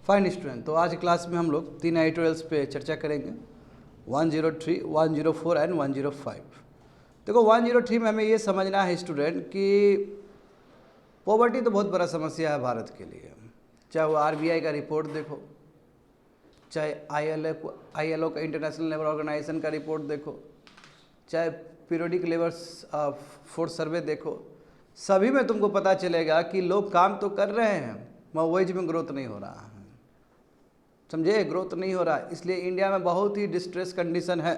Fine student, तो आज class में हम लोग 3 एडिटोरियल्स पे चर्चा करेंगे, 103, 104 एंड 105। देखो 103 में हमें ये समझना है स्टूडेंट कि पॉवर्टी तो बहुत बड़ा समस्या है भारत के लिए। चाहे वो आरबीआई का रिपोर्ट देखो, चाहे आईएलओ का इंटरनेशनल लेबर ऑर्गेनाइजेशन का रिपोर्ट देखो, चाहे पीरियोडिक लेबर फोर्स सर्वे देखो, सभी में तुमको पता चलेगा कि लोग काम तो कर रहे हैं मगर वेज में ग्रोथ नहीं हो रहा है। समझे, ग्रोथ नहीं हो रहा है, इसलिए इंडिया में बहुत ही डिस्ट्रेस कंडीशन है।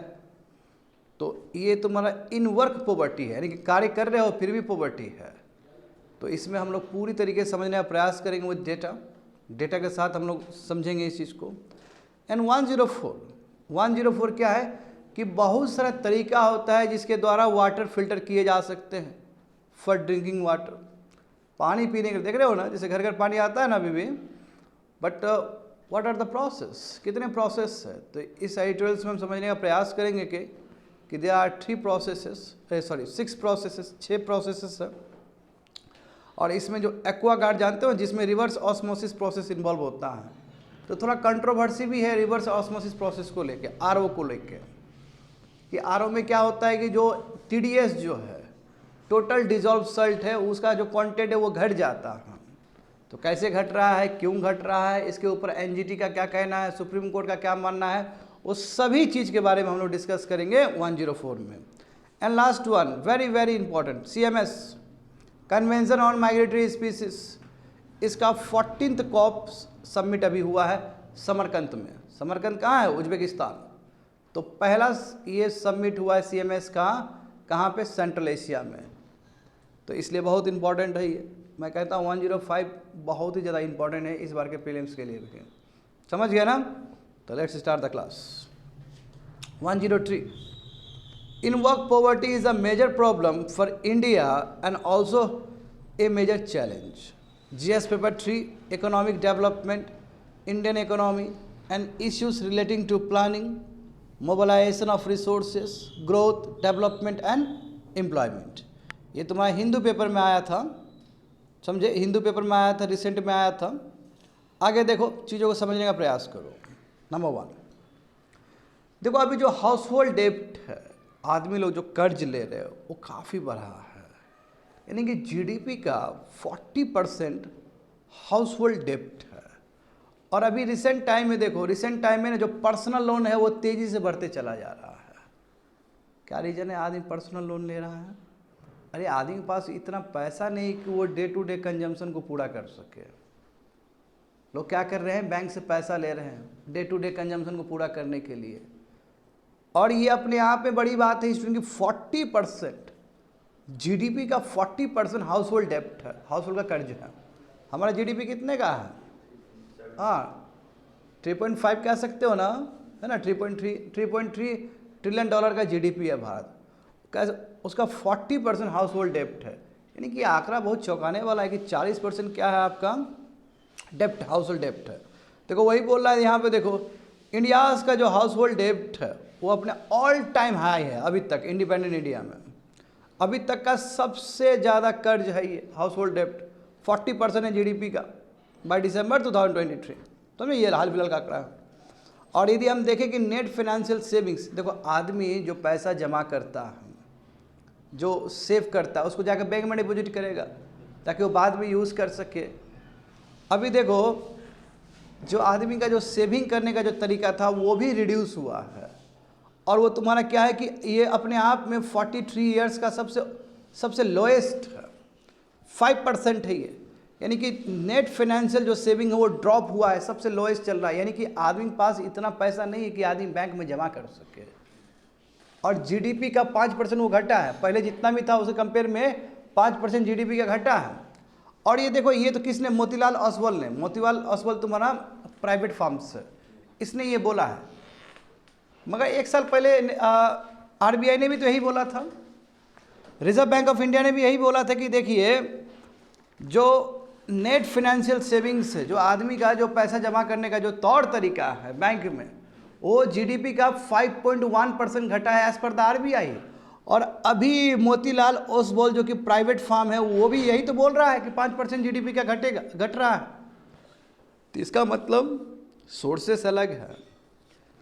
तो ये तुम्हारा इन वर्क पॉवर्टी है, यानी कि कार्य कर रहे हो फिर भी पॉवर्टी है। तो इसमें हम लोग पूरी तरीके से समझने का प्रयास करेंगे विद डेटा के साथ हम लोग समझेंगे इस चीज़ को। एंड 104 क्या है कि बहुत सारा तरीका होता है जिसके द्वारा वाटर फिल्टर किए जा सकते हैं फॉर ड्रिंकिंग वाटर, पानी पीने के लिए। देख रहे हो ना, जैसे घर घर पानी आता है ना अभी भी, but what are the process, कितने प्रोसेस है। तो इस एडिटोरियल्स में हम समझने का प्रयास करेंगे कि देयर आर 6 प्रोसेसेस, 6 प्रोसेसेस है। और इसमें जो एक्वागार्ड जानते हो, जिसमें रिवर्स ऑस्मोसिस प्रोसेस इन्वॉल्व होता है, तो थोड़ा कंट्रोवर्सी भी है रिवर्स ऑस्मोसिस प्रोसेस को लेके, आरओ को लेके। कि आरओ में क्या होता है कि जो टीडीएस जो है, टोटल डिजॉल्व सल्ट है, उसका जो कंटेंट है वो घट जाता है। तो कैसे घट रहा है, क्यों घट रहा है, इसके ऊपर एनजीटी का क्या कहना है, सुप्रीम कोर्ट का क्या मानना है, वो सभी चीज़ के बारे में हम लोग डिस्कस करेंगे 104 में। And last one very very important, CMS convention on migratory species, इसका 14th कॉप सबमिट अभी हुआ है समरकंद में। समरकंद कहाँ है, उज्बेकिस्तान। तो पहला ये सबमिट हुआ है CMS का, कहाँ पे, सेंट्रल एशिया में। तो इसलिए बहुत इंपॉर्टेंट है ये। मैं कहता हूँ 105 बहुत ही ज़्यादा इंपॉर्टेंट है इस बार के प्रीलिम्स के लिए भी। समझ गया ना। तो let's start the class. 103, in work poverty is a major problem for India and also a major challenge. GS paper 3, economic development, Indian economy and issues relating to planning, mobilization of resources, growth, development and employment. ये तुम्हारा Hindu paper में आया था, समझे, Hindu paper में आया था, recent में आया था। आगे देखो, चीज़ों को समझने का प्रयास करो। नंबर 1 देखो, अभी जो हाउस होल्ड डेब्ट है, आदमी लोग जो कर्ज ले रहे हो, वो काफ़ी बढ़ा है। यानी कि GDP का 40% हाउस होल्ड डेब्ट है। और अभी रिसेंट टाइम में देखो, रिसेंट टाइम में ना जो पर्सनल लोन है वो तेज़ी से बढ़ते चला जा रहा है। क्या रीज़न है आदमी पर्सनल लोन ले रहा है? अरे आदमी के पास इतना पैसा नहीं कि वो डे टू डे कंजम्पशन को पूरा कर सके। लोग क्या कर रहे हैं, बैंक से पैसा ले रहे हैं डे टू डे कंजम्पशन को पूरा करने के लिए। और ये अपने आप में बड़ी बात है स्टूडेंट की, 40% GDP का 40% हाउस होल्ड डेब्ट है, हाउस होल्ड का कर्ज है। हमारा GDP कितने का है? हाँ 3.5 कह सकते हो ना, है ना, 3.3 ट्रिलियन डॉलर का GDP है भारत। कैसे उसका 40% हाउस होल्ड डेब्ट है। यानी कि आंकड़ा बहुत चौंकाने वाला है कि 40% क्या है आपका डेब्ट, हाउस होल्ड डेब्ट है। देखो वही बोल रहा है यहाँ पे, देखो इंडिया का जो हाउस होल्ड डेब्ट है वो अपने ऑल टाइम हाई है अभी तक। इंडिपेंडेंट इंडिया में अभी तक का सबसे ज़्यादा कर्ज है ये हाउस होल्ड डेब्ट, 40% है GDP का बाय दिसंबर 2023। तो ये हाल फिलहाल का आंकड़ा है। और यदि हम देखें कि नेट फाइनेंशियल सेविंग्स, देखो आदमी जो पैसा जमा करता है, जो सेव करता है, उसको जाकर बैंक में डिपॉजिट करेगा ताकि वो बाद में यूज़ कर सके। अभी देखो जो आदमी का जो सेविंग करने का जो तरीका था वो भी रिड्यूस हुआ है। और वो तुम्हारा क्या है कि ये अपने आप में 43 ईयर्स का सबसे लोएस्ट है, 5% है ये। यानी कि नेट फाइनेंशियल जो सेविंग है वो ड्रॉप हुआ है, सबसे लोएस्ट चल रहा है। यानी कि आदमी के पास इतना पैसा नहीं है कि आदमी बैंक में जमा कर सके। और GDP का 5% वो घटा है, पहले जितना भी था उसे कंपेयर में 5% GDP का घटा है। और ये देखो, ये तो किसने, मोतीलाल ओसवाल ने। मोतीलाल ओसवाल तुम्हारा प्राइवेट फार्म्स है, इसने ये बोला है। मगर एक साल पहले RBI ने भी तो यही बोला था, रिजर्व बैंक ऑफ इंडिया ने भी यही बोला था कि देखिए जो नेट फाइनेंशियल सेविंग्स है, जो आदमी का जो पैसा जमा करने का जो तौर तरीका है बैंक में, वो GDP का 5.1% घटा है एज पर द RBI। और अभी मोतीलाल ओसवाल जो कि प्राइवेट फार्म है वो भी यही तो बोल रहा है कि 5% GDP का घट रहा है। तो इसका मतलब सोर्सेस अलग है।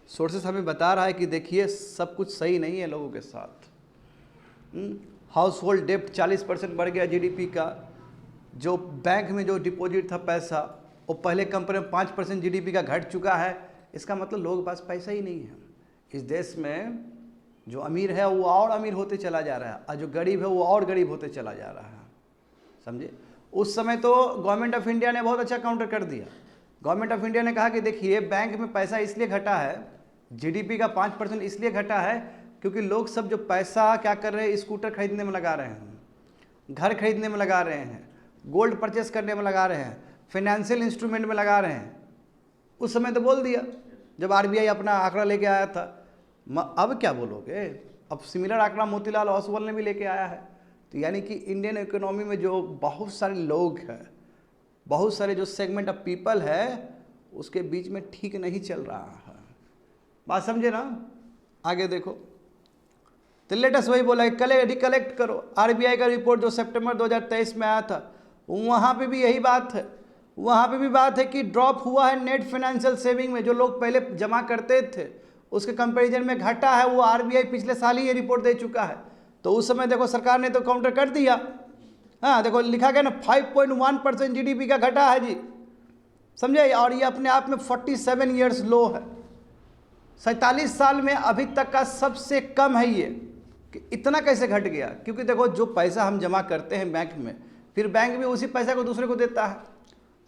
सोर्सेस हमें बता रहा है कि देखिए सब कुछ सही नहीं है लोगों के साथ। हाउस होल्ड डेप्ट 40% बढ़ गया जीडीपी का। जो बैंक में जो डिपॉजिट था पैसा वो पहले कंपेयर में 5% जीडीपी का घट चुका है। इसका मतलब लोगों के पास पैसा ही नहीं है। इस देश में जो अमीर है वो और अमीर होते चला जा रहा है और जो गरीब है वो और गरीब होते चला जा रहा है, समझे। उस समय तो गवर्नमेंट ऑफ इंडिया ने बहुत अच्छा काउंटर कर दिया। गवर्नमेंट ऑफ इंडिया ने कहा कि देखिए बैंक में पैसा इसलिए घटा है, जीडीपी का 5% इसलिए घटा है क्योंकि लोग सब जो पैसा क्या कर रहे हैं, स्कूटर खरीदने में लगा रहे हैं, घर खरीदने में लगा रहे हैं, गोल्ड परचेस करने में लगा रहे हैं, फाइनेंशियल इंस्ट्रूमेंट में लगा रहे हैं। उस समय तो बोल दिया जब आरबीआई अपना आंकड़ा लेके आया था। अब क्या बोलोगे? अब सिमिलर आंकड़ा मोतीलाल ओसवाल ने भी लेके आया है। तो यानी कि इंडियन इकोनॉमी में जो बहुत सारे लोग हैं, बहुत सारे जो सेगमेंट ऑफ पीपल है, उसके बीच में ठीक नहीं चल रहा है। बात समझे ना? आगे देखो तो लेटेस्ट वही बोला है, रिकलेक्ट करो आरबीआई का रिपोर्ट जो सितंबर 2023 में आया था, वहाँ पे भी यही बात है। वहाँ पे भी बात है कि ड्रॉप हुआ है नेट फाइनेंशियल सेविंग में। जो लोग पहले जमा करते थे उसके कंपैरिजन में घटा है। वो आरबीआई पिछले साल ही ये रिपोर्ट दे चुका है। तो उस समय देखो सरकार ने तो काउंटर कर दिया। हाँ देखो लिखा गया ना 5.1% जीडीपी का घटा है जी, समझे। और ये अपने आप में 47 ईयर्स लो है। 47 साल में अभी तक का सबसे कम है ये। कि इतना कैसे घट गया? क्योंकि देखो जो पैसा हम जमा करते हैं बैंक में, फिर बैंक भी उसी पैसा को दूसरे को देता है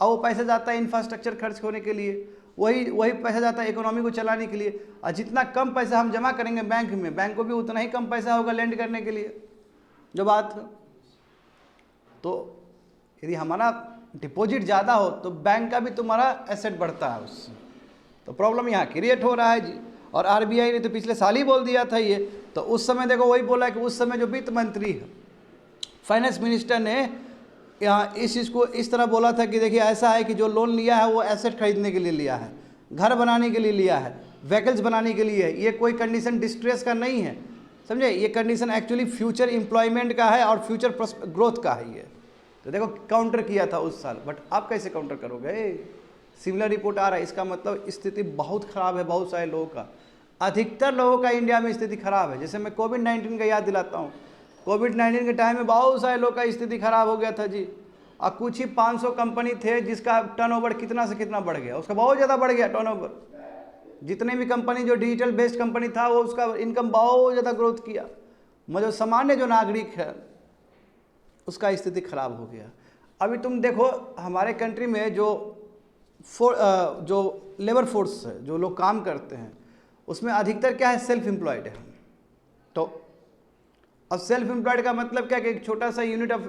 और वो पैसा जाता है इंफ्रास्ट्रक्चर खर्च होने के लिए, वही पैसा जाता है इकोनॉमी को चलाने के लिए। और जितना कम पैसा हम जमा करेंगे बैंक में, बैंक को भी उतना ही कम पैसा होगा लेंड करने के लिए। जो बात है तो यदि हमारा डिपॉजिट ज़्यादा हो तो बैंक का भी तुम्हारा एसेट बढ़ता है उससे। तो प्रॉब्लम यहाँ क्रिएट हो रहा है जी। और आरबीआई ने तो पिछले साल ही बोल दिया था ये। तो उस समय देखो वही बोला कि उस समय जो वित्त मंत्री है, फाइनेंस मिनिस्टर ने यहाँ इस चीज़ को इस तरह बोला था कि देखिए ऐसा है कि जो लोन लिया है वो एसेट खरीदने के लिए लिया है, घर बनाने के लिए लिया है, व्हीकल्स बनाने के लिए है। ये कोई कंडीशन डिस्ट्रेस का नहीं है, समझे। ये कंडीशन एक्चुअली फ्यूचर एम्प्लॉयमेंट का है और फ्यूचर ग्रोथ का है ये। तो देखो काउंटर किया था उस साल, बट आप कैसे काउंटर करोगे? सिमिलर रिपोर्ट आ रहा है। इसका मतलब स्थिति बहुत ख़राब है बहुत सारे लोगों का। अधिकतर लोगों का इंडिया में स्थिति खराब है। जैसे मैं कोविड-19 का याद दिलाता हूँ। कोविड-19 के टाइम में बहुत सारे लोग का स्थिति खराब हो गया था जी। और कुछ ही 500 कंपनी थे जिसका टर्नओवर कितना से कितना बढ़ गया, उसका बहुत ज़्यादा बढ़ गया टर्नओवर। जितने भी कंपनी जो डिजिटल बेस्ड कंपनी था वो उसका इनकम बहुत ज़्यादा ग्रोथ किया। मगर सामान्य जो नागरिक है उसका स्थिति खराब हो गया। अभी तुम देखो हमारे कंट्री में जो लेबर फोर्स है, जो लोग काम करते हैं, उसमें अधिकतर क्या है, सेल्फ एम्प्लॉयड है। तो अब सेल्फ एम्प्लॉयड का मतलब क्या कि एक छोटा सा यूनिट ऑफ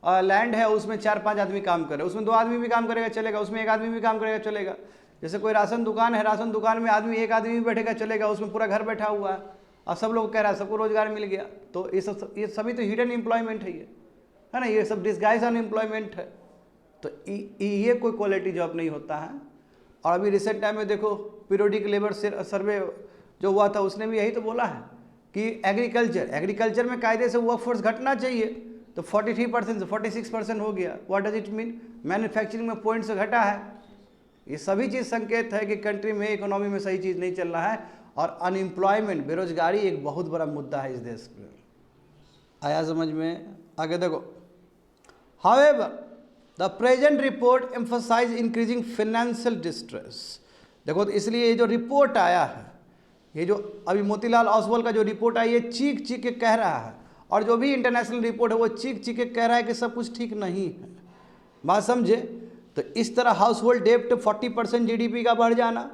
लैंड है, उसमें 4-5 आदमी काम कर रहे हैं। उसमें 2 आदमी भी काम करेगा चलेगा, उसमें 1 आदमी भी काम करेगा चलेगा। जैसे कोई राशन दुकान है, राशन दुकान में एक आदमी भी बैठेगा चलेगा, उसमें पूरा घर बैठा हुआ है और सब लोग कह रहा है सबको रोजगार मिल गया। तो ये सभी तो हिडन एम्प्लॉयमेंट है, ये है ना, ये सब डिस्गाइज अनएम्प्लॉयमेंट है। तो ये कोई क्वालिटी जॉब नहीं होता है। और अभी रिसेंट टाइम में देखो पीरियोडिक लेबर सर्वे जो हुआ था उसने भी यही तो बोला है कि एग्रीकल्चर में कायदे से वर्कफोर्स घटना चाहिए। तो 43% से 46% हो गया। What does it mean? Manufacturing में पॉइंट से घटा है। ये सभी चीज़ संकेत है कि कंट्री में इकोनॉमी में सही चीज़ नहीं चल रहा है। और अनएम्प्लॉयमेंट, बेरोजगारी एक बहुत बड़ा मुद्दा है इस देश में। आया समझ में? आगे देखो, however the present report emphasise increasing financial distress. देखो तो इसलिए ये जो रिपोर्ट आया है, ये जो अभी मोतीलाल ओसवाल का जो रिपोर्ट आया, ये चीख चीख के कह रहा है। और जो भी इंटरनेशनल रिपोर्ट है वो चीख चीख के कह रहा है कि सब कुछ ठीक नहीं है। बात समझे? तो इस तरह हाउस होल्ड डेप्ट 40% जीडीपी का बढ़ जाना,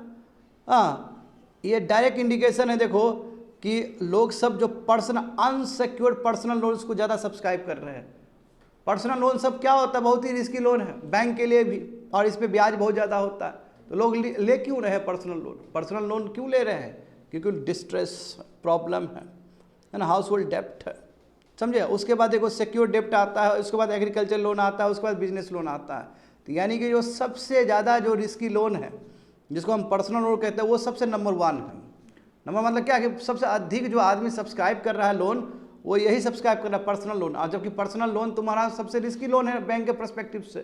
हाँ, ये डायरेक्ट इंडिकेशन है देखो कि लोग सब जो अनसेक्योर्ड पर्सनल लोन्स को ज़्यादा सब्सक्राइब कर रहे हैं। पर्सनल लोन सब क्या होता है, बहुत ही रिस्की लोन है बैंक के लिए भी, और इस पे ब्याज बहुत ज़्यादा होता है। तो लोग ले क्यों रहे हैं पर्सनल लोन क्यों ले रहे हैं? क्योंकि डिस्ट्रेस प्रॉब्लम है ना, हाउस होल्ड डेप्ट है, समझे। उसके बाद देखो सिक्योर डेप्ट आता है, उसके बाद एग्रीकल्चर लोन आता है, उसके बाद बिजनेस लोन आता है। तो यानी कि जो सबसे ज़्यादा जो रिस्की लोन है जिसको हम पर्सनल लोन कहते हैं वो सबसे नंबर 1 है। नंबर मतलब क्या कि सबसे अधिक जो आदमी सब्सक्राइब कर रहा है लोन वो यही सब्सक्राइब कर रहा है पर्सनल लोन। और जबकि पर्सनल लोन तुम्हारा सबसे रिस्की लोन है बैंक के पर्सपेक्टिव से।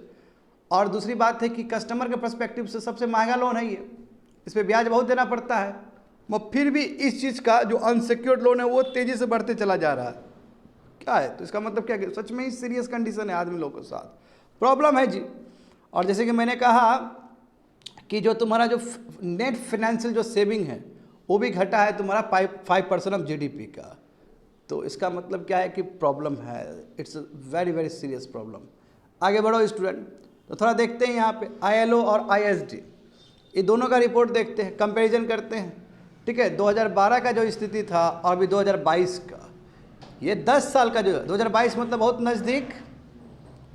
और दूसरी बात है कि कस्टमर के पर्सपेक्टिव से सबसे महंगा लोन है ये, इस पर ब्याज बहुत देना पड़ता है, मगर फिर भी इस चीज़ का जो अनसिक्योर्ड लोन है वो तेज़ी से बढ़ते चला जा रहा है। क्या है? तो इसका मतलब क्या है? सच में ही सीरियस कंडीशन है आदमी लोगों के साथ, प्रॉब्लम है जी। और जैसे कि मैंने कहा कि जो तुम्हारा जो नेट फाइनेंशियल जो सेविंग है वो भी घटा है तुम्हारा 5% ऑफ जीडीपी का। तो इसका मतलब क्या है कि प्रॉब्लम है, it's very very serious problem. आगे बढ़ो स्टूडेंट, तो थोड़ा देखते हैं यहाँ पे ILO और ISD, ये दोनों का रिपोर्ट देखते हैं, कंपैरिजन करते हैं। ठीक है, 2012 का जो स्थिति था और अभी 2022 का, ये 10 साल का जो है, 2022 मतलब बहुत नज़दीक,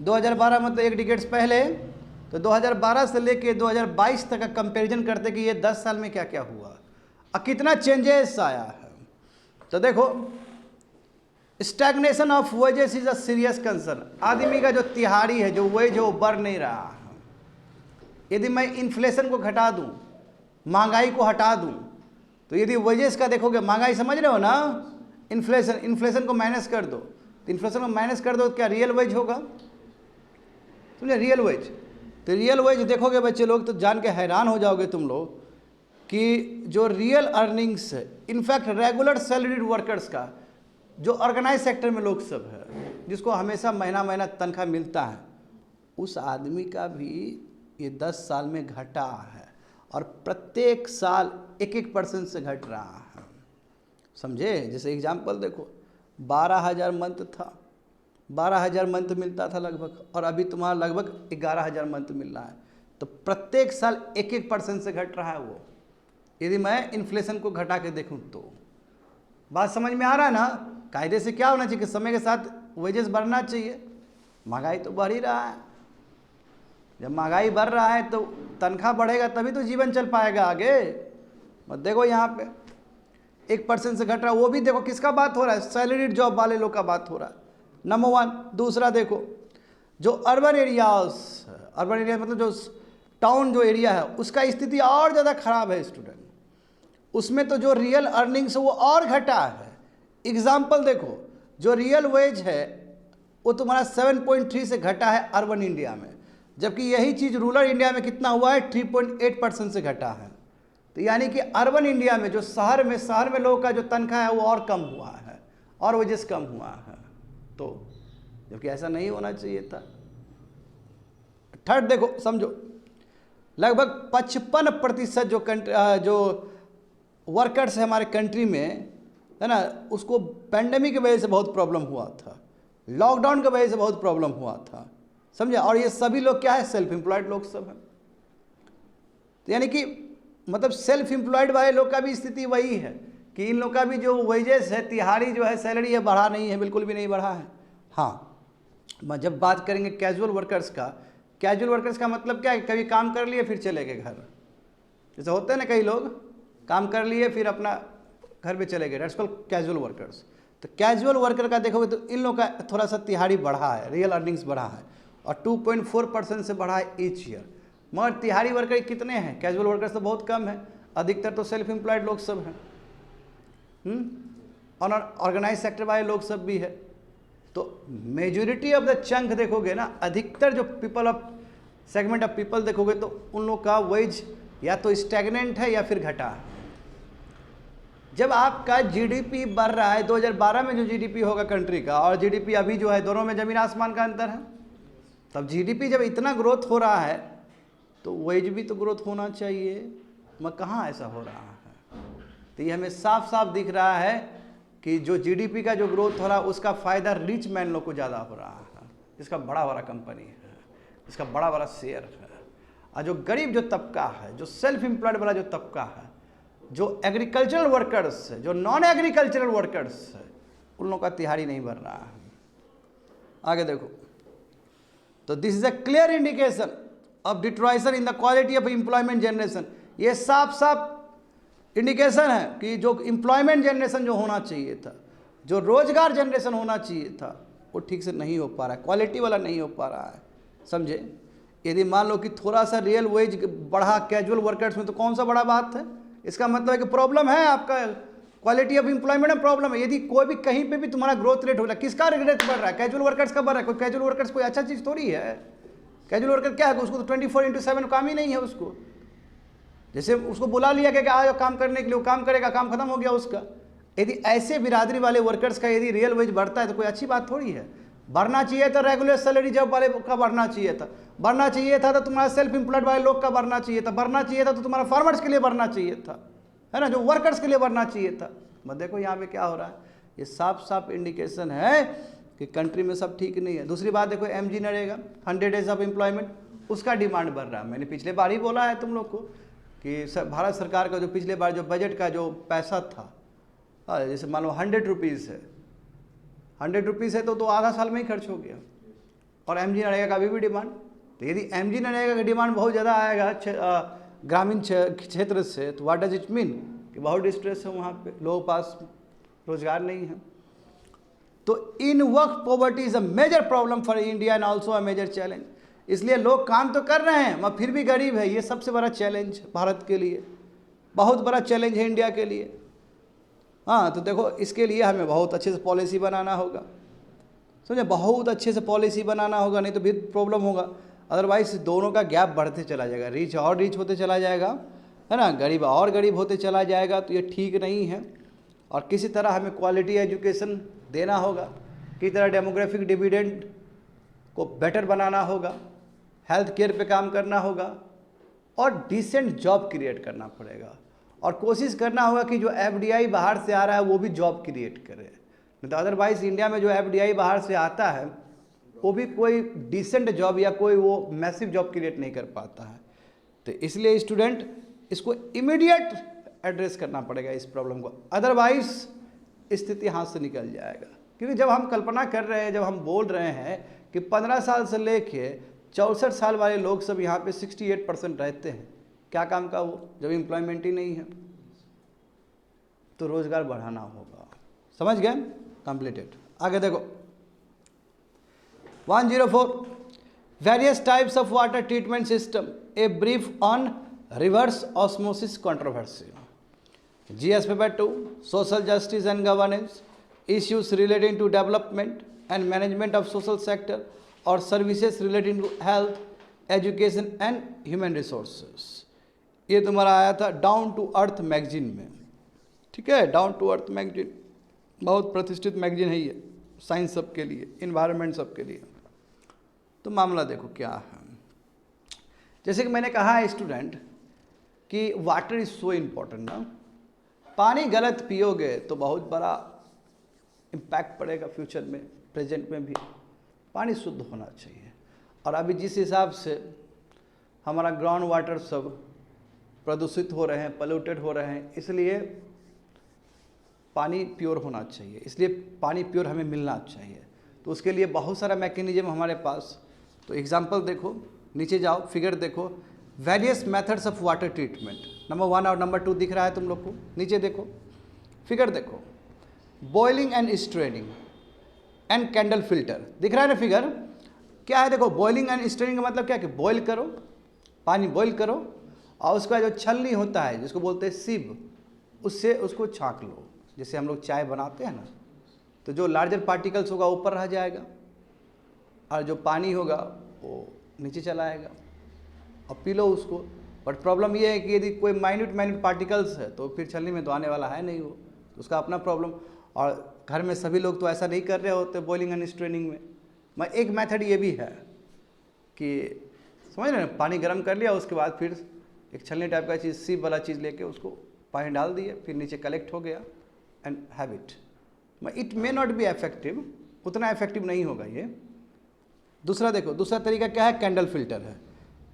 2012 मतलब एक डिकेड्स पहले, तो 2012 से लेके 2022 तक का कंपैरिजन करते कि ये 10 साल में क्या क्या हुआ और कितना चेंजेस आया है। तो देखो, stagnation of wages is a serious concern. आदमी का जो तिहाड़ी है, जो वेज है, वो बढ़ नहीं रहा है। यदि मैं इन्फ्लेशन को घटा दूं, महंगाई को हटा दूं, तो यदि वेजेस का देखोगे, महंगाई समझ रहे हो ना, इन्फ्लेशन को माइनस कर दो, तो इन्फ्लेशन को माइनस कर दो तो क्या रियल वेज होगा? समझे? रियल वेज, तो रियल वेज देखोगे बच्चे लोग तो जान के हैरान हो जाओगे तुम लोग कि जो रियल अर्निंग्स है, इनफैक्ट रेगुलर सैलरीड वर्कर्स का, जो ऑर्गेनाइज सेक्टर में लोग सब है, जिसको हमेशा महीना महीना तनख्वाह मिलता है, उस आदमी का भी ये 10 साल में घटा है और प्रत्येक साल 1% से घट रहा है। समझे? जैसे एग्जाम्पल देखो, 12,000 मंथ था, 12,000 मंथ मिलता था लगभग, और अभी तुम्हारा लगभग 11,000 मंथ मिल रहा है। तो प्रत्येक साल 1% से घट रहा है वो, यदि मैं इन्फ्लेशन को घटा के देखूं तो। बात समझ में आ रहा है ना? कायदे से क्या होना चाहिए कि समय के साथ वेजेस बढ़ना चाहिए, महंगाई तो बढ़ ही रहा है। जब महंगाई बढ़ रहा है तो तनख्वाह बढ़ेगा तभी तो जीवन चल पाएगा आगे। मत देखो यहाँ पे 1% से घट रहा है, वो भी देखो किसका बात हो रहा है? सैलरीड जॉब वाले लोग का बात हो रहा है, नंबर 1। दूसरा देखो, जो अर्बन एरिया मतलब जो टाउन जो एरिया है, उसका स्थिति और ज़्यादा खराब है स्टूडेंट। उसमें तो जो रियल अर्निंग्स है वो और घटा है। एग्जाम्पल देखो, जो रियल वेज है वो तुम्हारा 7.3 से घटा है अर्बन इंडिया में, जबकि यही चीज़ रूरल इंडिया में कितना हुआ है? 3.8% से घटा है। तो यानी कि अर्बन इंडिया में जो शहर में लोगों का जो तनख्वाह है वो और कम हुआ है और वेजेस कम हुआ है। तो जबकि ऐसा नहीं होना चाहिए था। थर्ड देखो, समझो, लगभग 55% जो वर्कर्स है हमारे कंट्री में, है ना, उसको पैंडेमिक की वजह से बहुत प्रॉब्लम हुआ था, लॉकडाउन की वजह से बहुत प्रॉब्लम हुआ था। समझे? और ये सभी लोग क्या है? सेल्फ एम्प्लॉयड लोग सब हैं। तो यानी कि मतलब सेल्फ एम्प्लॉयड वाले लोग का भी स्थिति वही है कि इन लोग का भी जो वेजेस है, तिहाड़ी जो है, सैलरी है, बढ़ा नहीं है, बिल्कुल भी नहीं बढ़ा है। हाँ, मैं जब बात करेंगे कैजुअल वर्कर्स का, कैजुअल वर्कर्स का मतलब क्या है? कभी काम कर लिए फिर चले गए घर, जैसे होते हैं ना, कई लोग काम कर लिए फिर अपना घर पे चले गए, दैट्स कॉल्ड कैजुअल वर्कर्स। तो कैजुअल वर्कर का देखोगे तो इन लोग का थोड़ा सा तिहाड़ी बढ़ा है, रियल अर्निंग्स बढ़ा है, और 2.4% से बढ़ा है ईच ईयर। मगर तिहाड़ी वर्कर कितने हैं? कैजुअल वर्कर्स तो बहुत कम है, अधिकतर तो सेल्फ एम्प्लॉयड लोग सब हैं, और ऑर्गेनाइज सेक्टर वाले लोग सब भी है। तो मेजोरिटी ऑफ द चंक देखोगे ना, अधिकतर जो people of segment of people देखोगे तो उन लोग का वेज या तो स्टैग्नेंट है या फिर घटा है। जब आपका जीडीपी बढ़ रहा है, 2012 में जो जीडीपी होगा कंट्री का और जीडीपी अभी जो है, दोनों में ज़मीन आसमान का अंतर है। तब जीडीपी जब इतना ग्रोथ हो रहा है तो वेज भी तो ग्रोथ होना चाहिए, मगर कहाँ ऐसा हो रहा है? तो ये हमें साफ साफ दिख रहा है कि जो जीडीपी का जो ग्रोथ हो रहा है उसका फ़ायदा रिच मैन लोग को ज़्यादा हो रहा है, जिसका बड़ा बड़ा कंपनी है, जिसका बड़ा बड़ा शेयर है। और जो गरीब जो तबका है, जो सेल्फ एम्प्लॉयड वाला जो तबका है, जो एग्रीकल्चरल वर्कर्स है, जो नॉन एग्रीकल्चरल वर्कर्स है, उन लोगों का तिहाड़ी नहीं बढ़ रहा है। आगे देखो, तो this is a clear indication of deterioration in the quality of employment generation. ये साफ साफ इंडिकेशन है कि जो एम्प्लॉयमेंट जनरेशन जो होना चाहिए था, जो रोजगार जनरेशन होना चाहिए था, वो ठीक से नहीं हो पा रहा है, क्वालिटी वाला नहीं हो पा रहा है। समझे? यदि मान लो कि थोड़ा सा रियल वेज बढ़ा कैजुअल वर्कर्स में, तो कौन सा बड़ा बात है? इसका मतलब है कि प्रॉब्लम है, आपका क्वालिटी ऑफ एम्प्लॉयमेंट में प्रॉब्लम है। यदि कोई भी कहीं पे भी तुम्हारा ग्रोथ रेट हो रहा है, किसका ग्रोथ बढ़ रहा है? कैजुअल वर्कर्स का बढ़ रहा है। कोई कैजुअल वर्कर्स कोई अच्छा चीज़ थोड़ी है। कैजुअल वर्कर क्या है, उसको तो 24/7 काम ही नहीं है उसको। जैसे उसको बुला लिया गया कि आ जाओ काम करने के लिए, वो काम करेगा, काम खत्म हो गया उसका। यदि ऐसे बिरादरी वाले वर्कर्स का यदि रियल वेज बढ़ता है तो कोई अच्छी बात थोड़ी है। बढ़ना चाहिए था रेगुलर सैलरी जॉब वाले का बढ़ना चाहिए था, बढ़ना चाहिए था तो तुम्हारा सेल्फ एम्प्लॉयड वाले लोग का बढ़ना चाहिए था, बढ़ना चाहिए था तो तुम्हारा फार्मर्स के लिए बढ़ना चाहिए था, है ना, जो वर्कर्स के लिए बढ़ना चाहिए था। मत देखो यहाँ पे क्या हो रहा है, ये साफ साफ इंडिकेशन है कि कंट्री में सब ठीक नहीं है। दूसरी बात देखो, MG NREGA 100 days of employment, उसका डिमांड बढ़ रहा है। मैंने पिछले बार ही बोला है तुम लोग को कि भारत सरकार का जो पिछले बार जो बजट का जो पैसा था, जैसे मान लो 100 रुपीज़ है, 100 रुपीज़ है तो आधा साल में ही खर्च हो गया। और MG नरेगा का अभी भी डिमांड, तो यदि MG नरेगा का डिमांड बहुत ज़्यादा आएगा ग्रामीण क्षेत्र से, तो व्हाट डज इट मीन कि बहुत डिस्ट्रेस है वहाँ पे, लोगों के पास रोजगार नहीं है। तो in work poverty is a major problem for India and also a major challenge. इसलिए लोग काम तो कर रहे हैं मगर फिर भी गरीब है, ये सबसे बड़ा चैलेंज भारत के लिए, बहुत बड़ा चैलेंज है इंडिया के लिए। हाँ, तो देखो इसके लिए हमें बहुत अच्छे से पॉलिसी बनाना होगा, समझे, बहुत अच्छे से पॉलिसी बनाना होगा, नहीं तो भी प्रॉब्लम होगा। अदरवाइज दोनों का गैप बढ़ते चला जाएगा, रिच और रिच होते चला जाएगा, है ना, गरीब और गरीब होते चला जाएगा, तो ये ठीक नहीं है। और किसी तरह हमें क्वालिटी एजुकेशन देना होगा, किसी तरह डेमोग्राफिक डिविडेंड को बेटर बनाना होगा, हेल्थ केयर पे काम करना होगा और डिसेंट जॉब क्रिएट करना पड़ेगा। और कोशिश करना होगा कि जो FDI बाहर से आ रहा है वो भी जॉब क्रिएट करे, नहीं तो अदरवाइज इंडिया में जो FDI बाहर से आता है वो भी कोई डिसेंट जॉब या कोई वो मैसिव जॉब क्रिएट नहीं कर पाता है। तो इसलिए स्टूडेंट इसको इमीडिएट एड्रेस करना पड़ेगा इस प्रॉब्लम को, अदरवाइज स्थिति हाथ से निकल जाएगा। क्योंकि जब हम कल्पना कर रहे हैं, जब हम बोल रहे हैं कि 15 साल से लेके 64 साल वाले लोग सब यहाँ पे 68% रहते हैं, क्या काम का वो, जब एम्प्लॉयमेंट ही नहीं है, तो रोजगार बढ़ाना होगा। समझ गए, कंप्लीटेड। आगे देखो 104 various types of water treatment system, a brief on reverse osmosis controversy. GS paper 2 social justice and governance, issues relating to development and management of social sector or services relating to health, education and human resources। ये तुम्हारा आया था down to earth magazine में, ठीक है, down to earth magazine बहुत प्रतिष्ठित magazine है ये, साइंस सब के लिए, इन्वायरमेंट सब के लिए। तो मामला देखो क्या है, जैसे कि मैंने कहा है स्टूडेंट कि वाटर इज सो इम्पोर्टेंट ना, पानी गलत पियोगे तो बहुत बड़ा इम्पैक्ट पड़ेगा फ्यूचर में, प्रेजेंट में भी। पानी शुद्ध होना चाहिए। और अभी जिस हिसाब से हमारा ग्राउंड वाटर सब प्रदूषित हो रहे हैं, पोल्यूटेड हो रहे हैं, इसलिए पानी प्योर होना चाहिए, इसलिए पानी प्योर हमें मिलना चाहिए। तो उसके लिए बहुत सारा मैकेनिज्म हमारे पास। तो एग्जांपल देखो, नीचे जाओ, फिगर देखो, various methods of water treatment, number 1 और नंबर 2 दिख रहा है तुम लोग को, नीचे देखो, फिगर देखो, boiling and straining and candle filter, दिख रहा है ना फिगर, क्या है देखो, बॉइलिंग एंड स्ट्रेनिंग का मतलब क्या कि बॉइल करो, पानी बॉइल करो, और उसका जो छलनी होता है जिसको बोलते हैं सिब, उससे उसको छाँक लो। जैसे हम लोग चाय बनाते हैं ना, तो जो लार्जर पार्टिकल्स होगा ऊपर रह जाएगा और जो पानी होगा वो नीचे चला आएगा, और पी लो उसको। बट प्रॉब्लम ये है कि यदि कोई माइन्यूट पार्टिकल्स है तो फिर छलनी में तो आने वाला है नहीं वो, तो उसका अपना प्रॉब्लम। और घर में सभी लोग तो ऐसा नहीं कर रहे होते बॉइलिंग एंड स्ट्रेनिंग में। मैं एक मेथड ये भी है कि समझ रहे हैं, पानी गर्म कर लिया, उसके बाद फिर एक छलनी टाइप का चीज़, सीप वाला चीज़ लेके उसको पानी डाल दिए, फिर नीचे कलेक्ट हो गया and have it. It may not be effective, उतना इफेक्टिव नहीं होगा ये। दूसरा देखो, दूसरा तरीका क्या है, कैंडल फिल्टर है।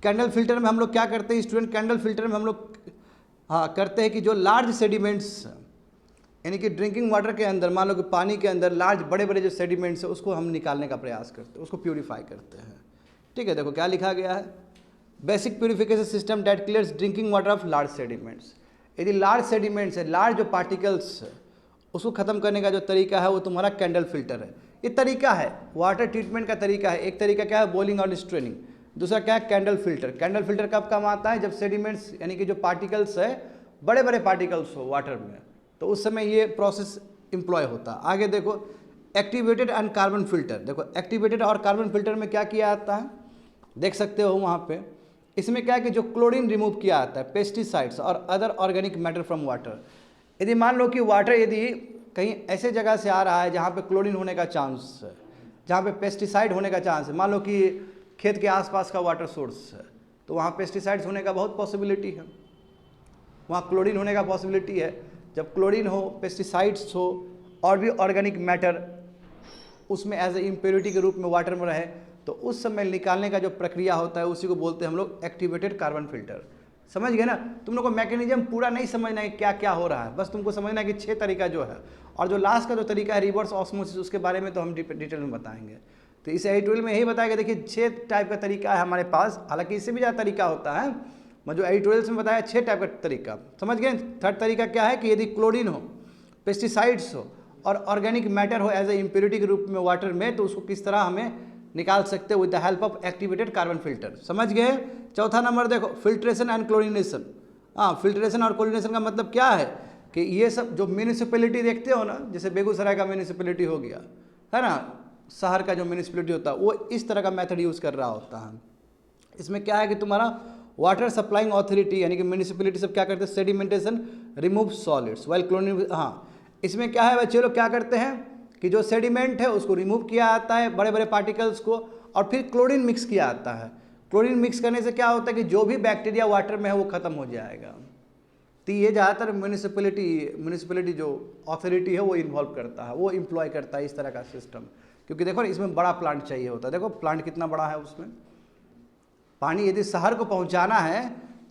कैंडल फिल्टर में हम लोग क्या करते हैं स्टूडेंट, कैंडल फिल्टर में हम लोग करते हैं कि जो लार्ज सेडिमेंट्स, यानी कि ड्रिंकिंग वाटर के अंदर, मान लो कि पानी के अंदर लार्ज बड़े बड़े जो सेडिमेंट्स है उसको हम निकालने का प्रयास करते हैं, उसको प्यूरीफाई करते हैं। ठीक है, देखो क्या लिखा गया है, basic purification system that clears drinking water of large sediments. यदि लार्ज सेडिमेंट्स है, लार्ज जो पार्टिकल्स है, उसको ख़त्म करने का जो तरीका है वो तुम्हारा कैंडल फिल्टर है। ये तरीका है वाटर ट्रीटमेंट का तरीका है। एक तरीका क्या है, बॉइलिंग और स्ट्रेनिंग, दूसरा क्या है, कैंडल फिल्टर। कैंडल फिल्टर कब काम आता है, जब सेडिमेंट्स यानी कि जो पार्टिकल्स है, बड़े बड़े पार्टिकल्स हो वाटर में, तो उस समय ये प्रोसेस एम्प्लॉय होता है। आगे देखो, एक्टिवेटेड एंड कार्बन फिल्टर। देखो एक्टिवेटेड और कार्बन फिल्टर में क्या किया जाता है, देख सकते हो वहाँ पे। इसमें क्या है कि जो क्लोरीन रिमूव किया जाता है, पेस्टिसाइड्स और other organic matter from water. यदि मान लो कि वाटर यदि कहीं ऐसे जगह से आ रहा है जहाँ पे क्लोरीन होने का चांस है, जहाँ पे पेस्टिसाइड होने का चांस है, मान लो कि खेत के आसपास का वाटर सोर्स है, तो वहाँ पेस्टिसाइड्स होने का बहुत पॉसिबिलिटी है, वहाँ क्लोरीन होने का पॉसिबिलिटी है। जब क्लोरीन हो, पेस्टिसाइड्स हो और भी ऑर्गेनिक मैटर उसमें एज ए इम्प्योरिटी के रूप में वाटर में रहे, तो उस समय निकालने का जो प्रक्रिया होता है उसी को बोलते हैं हम लोग एक्टिवेटेड कार्बन फिल्टर। समझ गए ना? तुम लोग को मैकेनिज्म पूरा नहीं समझना है क्या क्या हो रहा है, बस तुमको समझना है कि 6 तरीका जो है, और जो लास्ट का जो तरीका है रिवर्स ऑस्मोसिस, उसके बारे में तो हम डिटेल में बताएंगे। तो इस एडिटोरियल में यही बताया गया, देखिए 6 टाइप का तरीका है हमारे पास, हालांकि इससे भी ज़्यादा तरीका होता है, मैं जो एडिटोरियल्स में बताया 6 टाइप का तरीका। समझ गए? थर्ड तरीका क्या है कि यदि क्लोरीन हो, पेस्टिसाइड्स हो और ऑर्गेनिक मैटर हो एज ए इम्प्योरिटी के रूप में वाटर में, तो उसको किस तरह हमें निकाल सकते हैं with the help of activated carbon filter. समझ गए? चौथा नंबर देखो, फिल्ट्रेशन एंड क्लोरिनेशन। हाँ, फिल्ट्रेशन और क्लोरिनेशन का मतलब क्या है कि ये सब जो म्यूनिसिपैलिटी देखते हो ना, जैसे बेगूसराय का म्यूनिसिपैलिटी हो गया है ना, शहर का जो म्यूनिसिपैलिटी होता है वो इस तरह का मेथड यूज़ कर रहा होता है। इसमें क्या है कि तुम्हारा वाटर सप्लाइंग अथॉरिटी यानी कि म्यूनिसिपैलिटी सब क्या करते हैं, sedimentation remove solids while chlorine. हाँ, इसमें क्या है बच्चे लोग क्या करते हैं कि जो सेडिमेंट है उसको रिमूव किया जाता है, बड़े बड़े पार्टिकल्स को, और फिर क्लोरीन मिक्स किया जाता है। क्लोरीन मिक्स करने से क्या होता है कि जो भी बैक्टीरिया वाटर में है वो खत्म हो जाएगा। तो ये ज़्यादातर म्यूनिसिपैलिटी जो अथॉरिटी है वो इन्वॉल्व करता है, वो इम्प्लॉय करता है इस तरह का सिस्टम, क्योंकि देखो इसमें बड़ा प्लांट चाहिए होता है। देखो प्लांट कितना बड़ा है, उसमें पानी यदि शहर को पहुंचाना है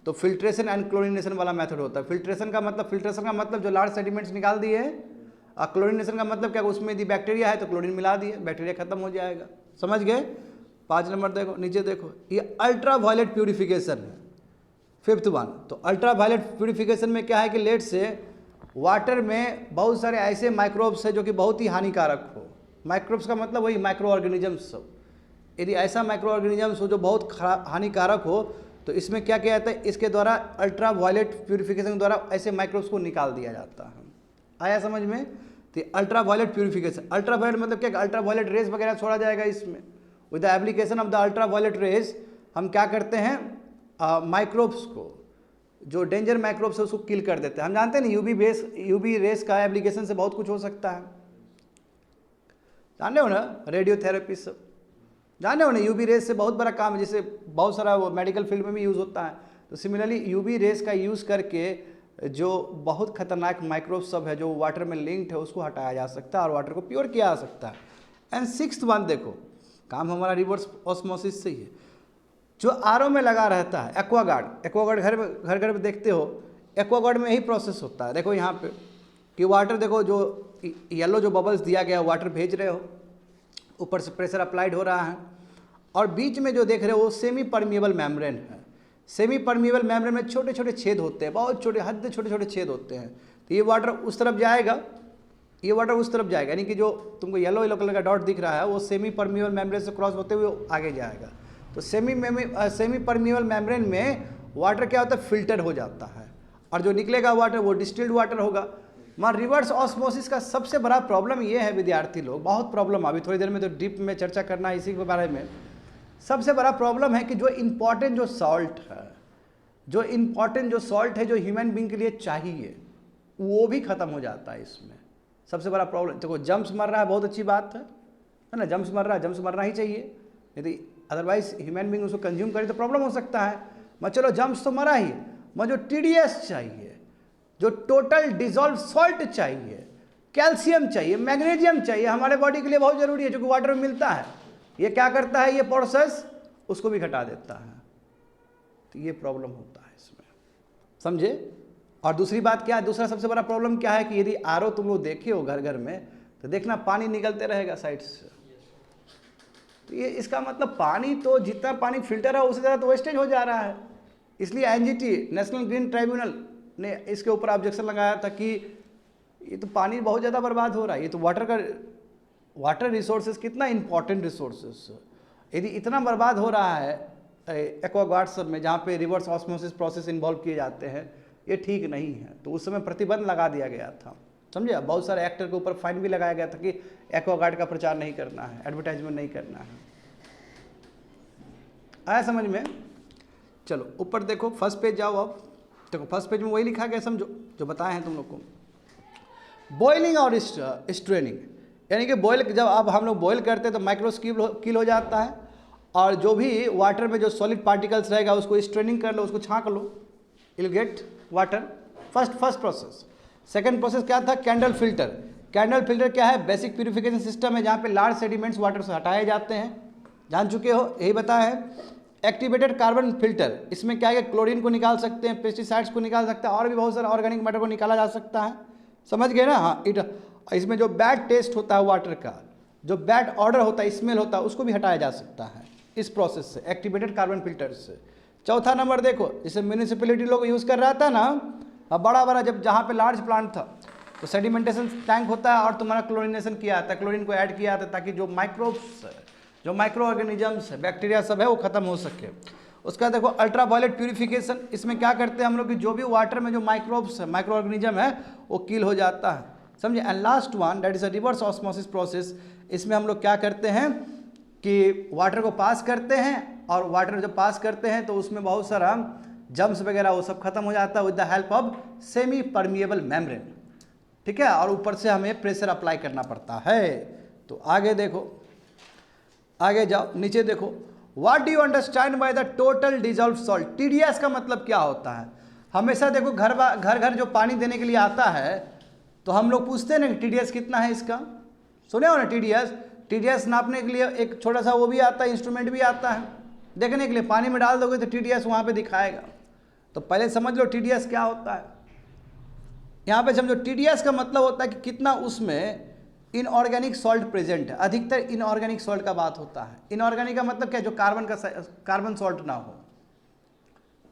तो फिल्ट्रेशन एंड क्लोरिनेशन वाला मेथड होता है। फिल्ट्रेशन का मतलब जो लार्ज सेडिमेंट्स निकाल दिए हैं, और क्लोरिनेशन का मतलब क्या, उसमें यदि बैक्टीरिया है तो क्लोरीन मिला दिए, बैक्टीरिया खत्म हो जाएगा। समझ गए? 5 नंबर देखो, नीचे देखो, ये अल्ट्रा वायलेट प्यूरिफिकेशन है, 5th वन। तो अल्ट्रा वायलेट प्यूरिफिकेशन में क्या है कि लेट से वाटर में बहुत सारे ऐसे माइक्रोब्स है जो कि बहुत ही हानिकारक हो। माइक्रोब्स का मतलब वही माइक्रो ऑर्गेनिजम्स हो। यदि ऐसा माइक्रो ऑर्गेनिजम्स हो जो बहुत हानिकारक हो, तो इसमें क्या किया जाता है, इसके द्वारा अल्ट्रा वायलेट प्यूरिफिकेशन द्वारा ऐसे माइक्रोब्स को निकाल दिया जाता है। आया समझ में? तो ultra violet purification, ultra violet मतलब क्या, अल्ट्रा वायलेट रेज वगैरह छोड़ा जाएगा इसमें। With the application of the ultra violet rays हम क्या करते हैं, माइक्रोब्स को, जो डेंजर माइक्रोब्स है उसको किल कर देते हैं। हम जानते हैं ना यूवी रेस का एप्लीकेशन से बहुत कुछ हो सकता है, जाने हो ना, रेडियोथेरेपी सब जाने हो ना, यूवी रेस से बहुत बड़ा काम है, जिससे बहुत सारा वो मेडिकल फील्ड में भी यूज़ होता है। तो सिमिलरली यूवी रेस का यूज़ करके जो बहुत खतरनाक माइक्रोब सब है जो वाटर में लिंक्ड है उसको हटाया जा सकता है और वाटर को प्योर किया जा सकता है। एंड 6th वन देखो, काम हमारा रिवर्स ऑस्मोसिस से ही है। जो आरओ में लगा रहता है, एक्वागार्ड घर घर में देखते हो, एक्वागार्ड में यही प्रोसेस होता है। देखो यहाँ पे कि वाटर देखो, जो येलो जो बबल्स दिया गया वाटर भेज रहे हो, ऊपर से प्रेशर अप्लाइड हो रहा है, और बीच में जो देख रहे हो वो सेमी परमिएबल मेम्ब्रेन है। सेमी परमिएबल मेम्ब्रेन में छोटे छोटे छेद होते हैं, बहुत छोटे, हद छोटे छोटे छेद होते हैं। तो ये वाटर उस तरफ जाएगा, ये वाटर उस तरफ जाएगा, यानी कि जो तुमको येलो कलर का डॉट दिख रहा है वो सेमी परमिएबल मेम्ब्रेन से क्रॉस होते हुए आगे जाएगा। तो सेमी परमिएबल मेम्ब्रेन में वाटर क्या होता है, फिल्टर हो जाता है, और जो निकलेगा वाटर वो डिस्टिल्ड वाटर होगा। मगर रिवर्स ऑस्मोसिस का सबसे बड़ा प्रॉब्लम ये है विद्यार्थी लोग, बहुत प्रॉब्लम, अभी थोड़ी देर में तो डीप में चर्चा करना है इसी के बारे में। सबसे बड़ा प्रॉब्लम है कि जो इम्पॉर्टेंट जो सॉल्ट है जो ह्यूमन बीइंग के लिए चाहिए वो भी खत्म हो जाता है इसमें। सबसे बड़ा प्रॉब्लम देखो, जम्स मर रहा है, बहुत अच्छी बात है ना, जम्स मर रहा है, जम्स मरना ही चाहिए, यदि अदरवाइज ह्यूमन बीइंग उसको कंज्यूम करे तो प्रॉब्लम हो सकता है। मगर चलो जम्स तो मरा ही, मगर जो TDS चाहिए, जो टोटल डिजॉल्व सॉल्ट चाहिए, कैल्शियम चाहिए, मैग्नीशियम चाहिए, हमारे बॉडी के लिए बहुत जरूरी है, जो कि वाटर में मिलता है, ये क्या करता है, ये प्रोसेस उसको भी घटा देता है। तो ये प्रॉब्लम होता है इसमें, समझे? और दूसरी बात क्या है, दूसरा सबसे बड़ा प्रॉब्लम क्या है कि यदि आरओ तुम लोग देखे हो घर घर में, तो देखना पानी निकलते रहेगा साइड से। तो ये इसका मतलब पानी तो जितना पानी फिल्टर है उससे ज़्यादा तो वेस्टेज हो जा रहा है। इसलिए NGT नेशनल ग्रीन ट्राइब्यूनल ने इसके ऊपर ऑब्जेक्शन लगाया था कि ये तो पानी बहुत ज़्यादा बर्बाद हो रहा है, ये तो वाटर रिसोर्सेज कितना इंपॉर्टेंट रिसोर्सेज, यदि इतना बर्बाद हो रहा है एक्वागार्ड सब में जहाँ पे रिवर्स ऑस्मोसिस प्रोसेस इन्वॉल्व किए जाते हैं, ये ठीक नहीं है। तो उस समय प्रतिबंध लगा दिया गया था, समझे? बहुत सारे एक्टर के ऊपर फाइन भी लगाया गया था कि एक्वागार्ड का प्रचार नहीं करना है, एडवर्टाइजमेंट नहीं करना है। आया समझ में? चलो ऊपर देखो, फर्स्ट पेज जाओ अब। देखो फर्स्ट पेज में वही लिखा गया, समझो जो बताए हैं तुम लोग को। बॉइलिंग और स्ट्रेनिंग, यानी कि बॉयल, जब अब हम लोग बॉयल करते हैं तो माइक्रोस्कोप किल हो जाता है, और जो भी वाटर में जो सॉलिड पार्टिकल्स रहेगा उसको स्ट्रेनिंग कर लो, उसको छांक लो, will get water. First process. Second process क्या था? Candle filter. कैंडल फिल्टर क्या है? बेसिक प्यूरिफिकेशन सिस्टम है, जहाँ पे लार्ज सेडिमेंट्स वाटर से हटाए जाते हैं, जान चुके हो, यही बताया है। एक्टिवेटेड कार्बन फिल्टर, इसमें क्या है? क्लोरीन को निकाल सकते हैं, पेस्टिसाइड्स को निकाल सकते हैं, और भी बहुत सारे ऑर्गेनिक मैटर को निकाला जा सकता है, समझ गए ना? हाँ, इसमें जो बैड टेस्ट होता है वाटर का, जो बैड ऑर्डर होता है, स्मेल होता है, उसको भी हटाया जा सकता है इस प्रोसेस से, एक्टिवेटेड कार्बन फिल्टर से। चौथा नंबर देखो, जैसे म्यूनिसिपैलिटी लोग यूज़ कर रहा था ना, बड़ा बड़ा जब जहाँ पे लार्ज प्लांट था तो सेडिमेंटेशन टैंक होता है और तुम्हारा क्लोरिनेशन किया जाता है, क्लोरीन को ऐड किया जाता है ताकि जो माइक्रोब्स, जो माइक्रो ऑर्गेनिजम्स है, बैक्टीरिया सब है, वो खत्म हो सके। उसका देखो अल्ट्रा वायलेट प्यूरिफिकेशन, इसमें क्या करते हैं हम लोग कि जो भी वाटर में जो माइक्रोब्स है, माइक्रो ऑर्गेनिज्म है, वो किल हो जाता है, समझे। And last one that is a reverse osmosis process, इसमें हम लोग क्या करते हैं कि वाटर को पास करते हैं, और वाटर जब पास करते हैं तो उसमें बहुत सारा जम्स वगैरह वो सब खत्म हो जाता है with the help of semi permeable membrane, ठीक है, और ऊपर से हमें प्रेशर अप्लाई करना पड़ता है। तो आगे देखो, आगे जाओ, नीचे देखो, what do you understand by the total dissolve salt? TDS का मतलब क्या होता है? हमेशा देखो घर घर जो पानी देने के लिए आता है तो हम लोग पूछते हैं ना कि TDS कितना है इसका, सुने हो ना? TDS नापने के लिए एक छोटा सा वो भी आता है, इंस्ट्रूमेंट भी आता है देखने के लिए, पानी में डाल दोगे तो TDS वहाँ पे दिखाएगा। तो पहले समझ लो TDS क्या होता है। यहाँ पे समझो, TDS का मतलब होता है कि कितना उसमें इनऑर्गेनिक सॉल्ट प्रेजेंट है। अधिकतर इनऑर्गेनिक सॉल्ट का बात होता है। इनऑर्गेनिक का मतलब क्या? जो कार्बन सॉल्ट ना हो,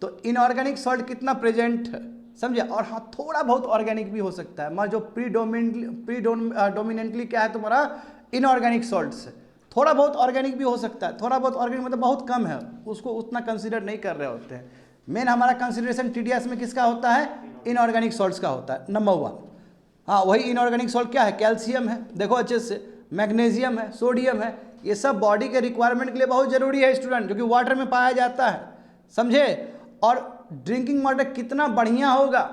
तो इनऑर्गेनिक सॉल्ट कितना प्रेजेंट है, समझे। और हाँ, थोड़ा बहुत ऑर्गेनिक भी हो सकता है, मगर जो प्रीडोमिनेंटली क्या है तुम्हारा, इनऑर्गेनिक सॉल्ट से। थोड़ा बहुत ऑर्गेनिक भी हो सकता है, थोड़ा बहुत ऑर्गेनिक मतलब बहुत कम है, उसको उतना कंसिडर नहीं कर रहे होते हैं। मेन हमारा कंसिडरेशन TDS में किसका होता है? इनऑर्गेनिक सॉल्ट्स का होता है, नंबर 1। हाँ, वही इनऑर्गेनिक सॉल्ट क्या है? कैल्शियम है, देखो अच्छे से, मैग्नीशियम है, सोडियम है, ये सब बॉडी के रिक्वायरमेंट के लिए बहुत जरूरी है स्टूडेंट, जो कि वाटर में पाया जाता है, समझे। और ड्रिंकिंग वाटर कितना बढ़िया होगा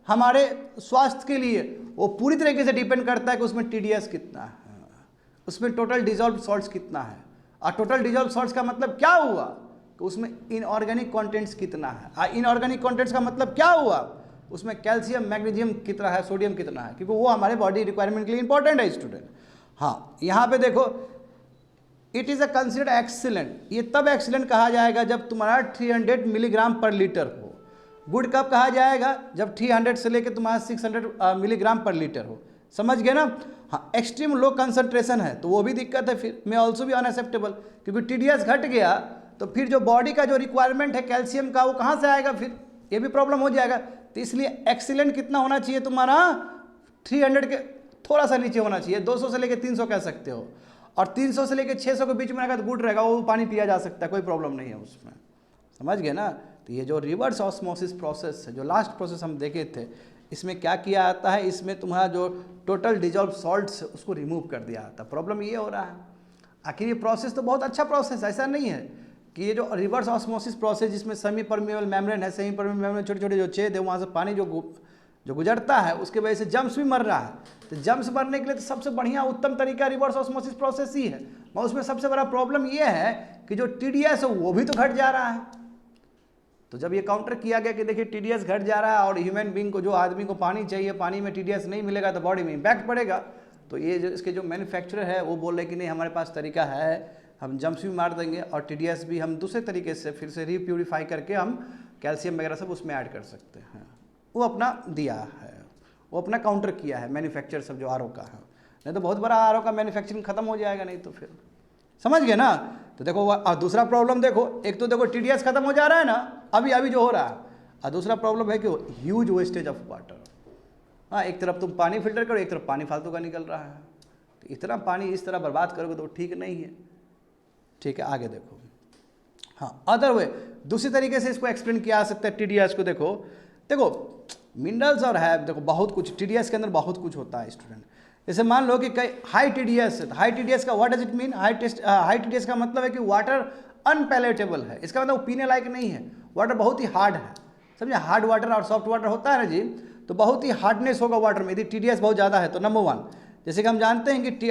हमारे स्वास्थ्य के लिए, वो पूरी तरीके से डिपेंड करता है कि उसमें TDS कितना है, उसमें टोटल डिजॉल्व सॉल्ट्स कितना है। और टोटल डिजॉल्व सॉल्ट्स का मतलब क्या हुआ कि उसमें इनऑर्गेनिक कंटेंट्स कितना है। इनऑर्गेनिक कंटेंट्स का मतलब क्या हुआ? उसमें कैल्शियम, मैग्नीशियम कितना है, सोडियम कितना है, क्योंकि वो हमारे बॉडी रिक्वायरमेंट के लिए इंपॉर्टेंट है स्टूडेंट। हाँ, यहाँ पे देखो, it is a considered excellent, ये तब एक्सीलेंट कहा जाएगा जब तुम्हारा 300 मिलीग्राम पर लीटर हो। गुड कब कहा जाएगा? जब 300 से लेकर तुम्हारा 600 मिलीग्राम पर लीटर हो, समझ गए ना। हाँ, एक्सट्रीम लो कंसंट्रेशन है तो वो भी दिक्कत है, फिर में ऑल्सो भी अनएक्सेप्टेबल, क्योंकि TDS घट गया तो फिर जो बॉडी का जो रिक्वायरमेंट है कैल्शियम का, वो कहाँ से आएगा, फिर ये भी प्रॉब्लम हो जाएगा। तो इसलिए एक्सीलेंट कितना होना चाहिए तुम्हारा? 300 के थोड़ा सा नीचे होना चाहिए, 200 से लेकर 300 कह सकते हो, और 300 से लेकर 600 के बीच में रहेगा तो गुड रहेगा, वो पानी पिया जा सकता है, कोई प्रॉब्लम नहीं है उसमें, समझ गए ना। तो ये जो रिवर्स ऑस्मोसिस प्रोसेस है, जो लास्ट प्रोसेस हम देखे थे, इसमें क्या किया जाता है, इसमें तुम्हारा जो टोटल डिजॉल्व सॉल्ट्स उसको रिमूव कर दिया जाता है। प्रॉब्लम ये हो रहा है, आखिर ये प्रोसेस तो बहुत अच्छा प्रोसेस, ऐसा नहीं है कि ये जो रिवर्स ऑस्मोसिस प्रोसेस, जिसमें सेमी परमिएबल मेम्ब्रेन है, सेमी परमिएबल मेम्ब्रेन छोटे छोटे जो छेद है, वहाँ से पानी जो गुजरता है, उसके वजह से जम्स भी मर रहा है। तो जम्स मरने के लिए तो सबसे बढ़िया उत्तम तरीका रिवर्स ऑस्मोसिस प्रोसेस ही है, मगर उसमें सबसे बड़ा प्रॉब्लम ये है कि जो TDS है वो भी तो घट जा रहा है। तो जब ये काउंटर किया गया कि देखिए TDS घट जा रहा है और ह्यूमन बींग को, जो आदमी को पानी चाहिए, पानी में TDS नहीं मिलेगा तो बॉडी में इम्पैक्ट पड़ेगा। तो ये जो इसके जो मैन्युफैक्चरर है वो बोल रहे कि नहीं, हमारे पास तरीका है, हम जम्स भी मार देंगे और TDS भी हम दूसरे तरीके से फिर से रीप्यूरिफाई करके हम कैल्शियम वगैरह सब उसमें ऐड कर सकते हैं। वो अपना दिया है, वो अपना काउंटर किया है मैन्युफैक्चर सब जो RO का है, नहीं तो बहुत बड़ा RO का मैन्युफैक्चरिंग खत्म हो जाएगा, नहीं तो फिर, समझ गए ना। तो देखो, और दूसरा प्रॉब्लम देखो, एक तो देखो TDS खत्म हो जा रहा है ना अभी जो हो रहा है, और दूसरा प्रॉब्लम है कि ह्यूज वेस्टेज ऑफ वाटर। हाँ, एक तरफ तुम पानी फिल्टर करो, एक तरफ पानी फालतू का निकल रहा है, तो इतना पानी इस तरह बर्बाद करोगे तो ठीक नहीं है। ठीक है, आगे देखो। हाँ, अदर वे, दूसरी तरीके से इसको एक्सप्लेन किया जा सकता है TDS को। देखो मिनरल्स और है, देखो बहुत कुछ TDS के अंदर बहुत कुछ होता है स्टूडेंट। जैसे मान लो कि कई हाई TDS है, हाई TDS का what does it mean? High TDS का मतलब है कि वाटर अनपैलेटेबल है, इसका मतलब वो पीने लायक नहीं है। वाटर बहुत ही हार्ड है, समझे, हार्ड वाटर और सॉफ्ट वाटर होता है ना जी, तो बहुत ही हार्डनेस होगा वाटर में यदि TDS बहुत ज़्यादा है तो। नंबर 1, जैसे कि हम जानते हैं कि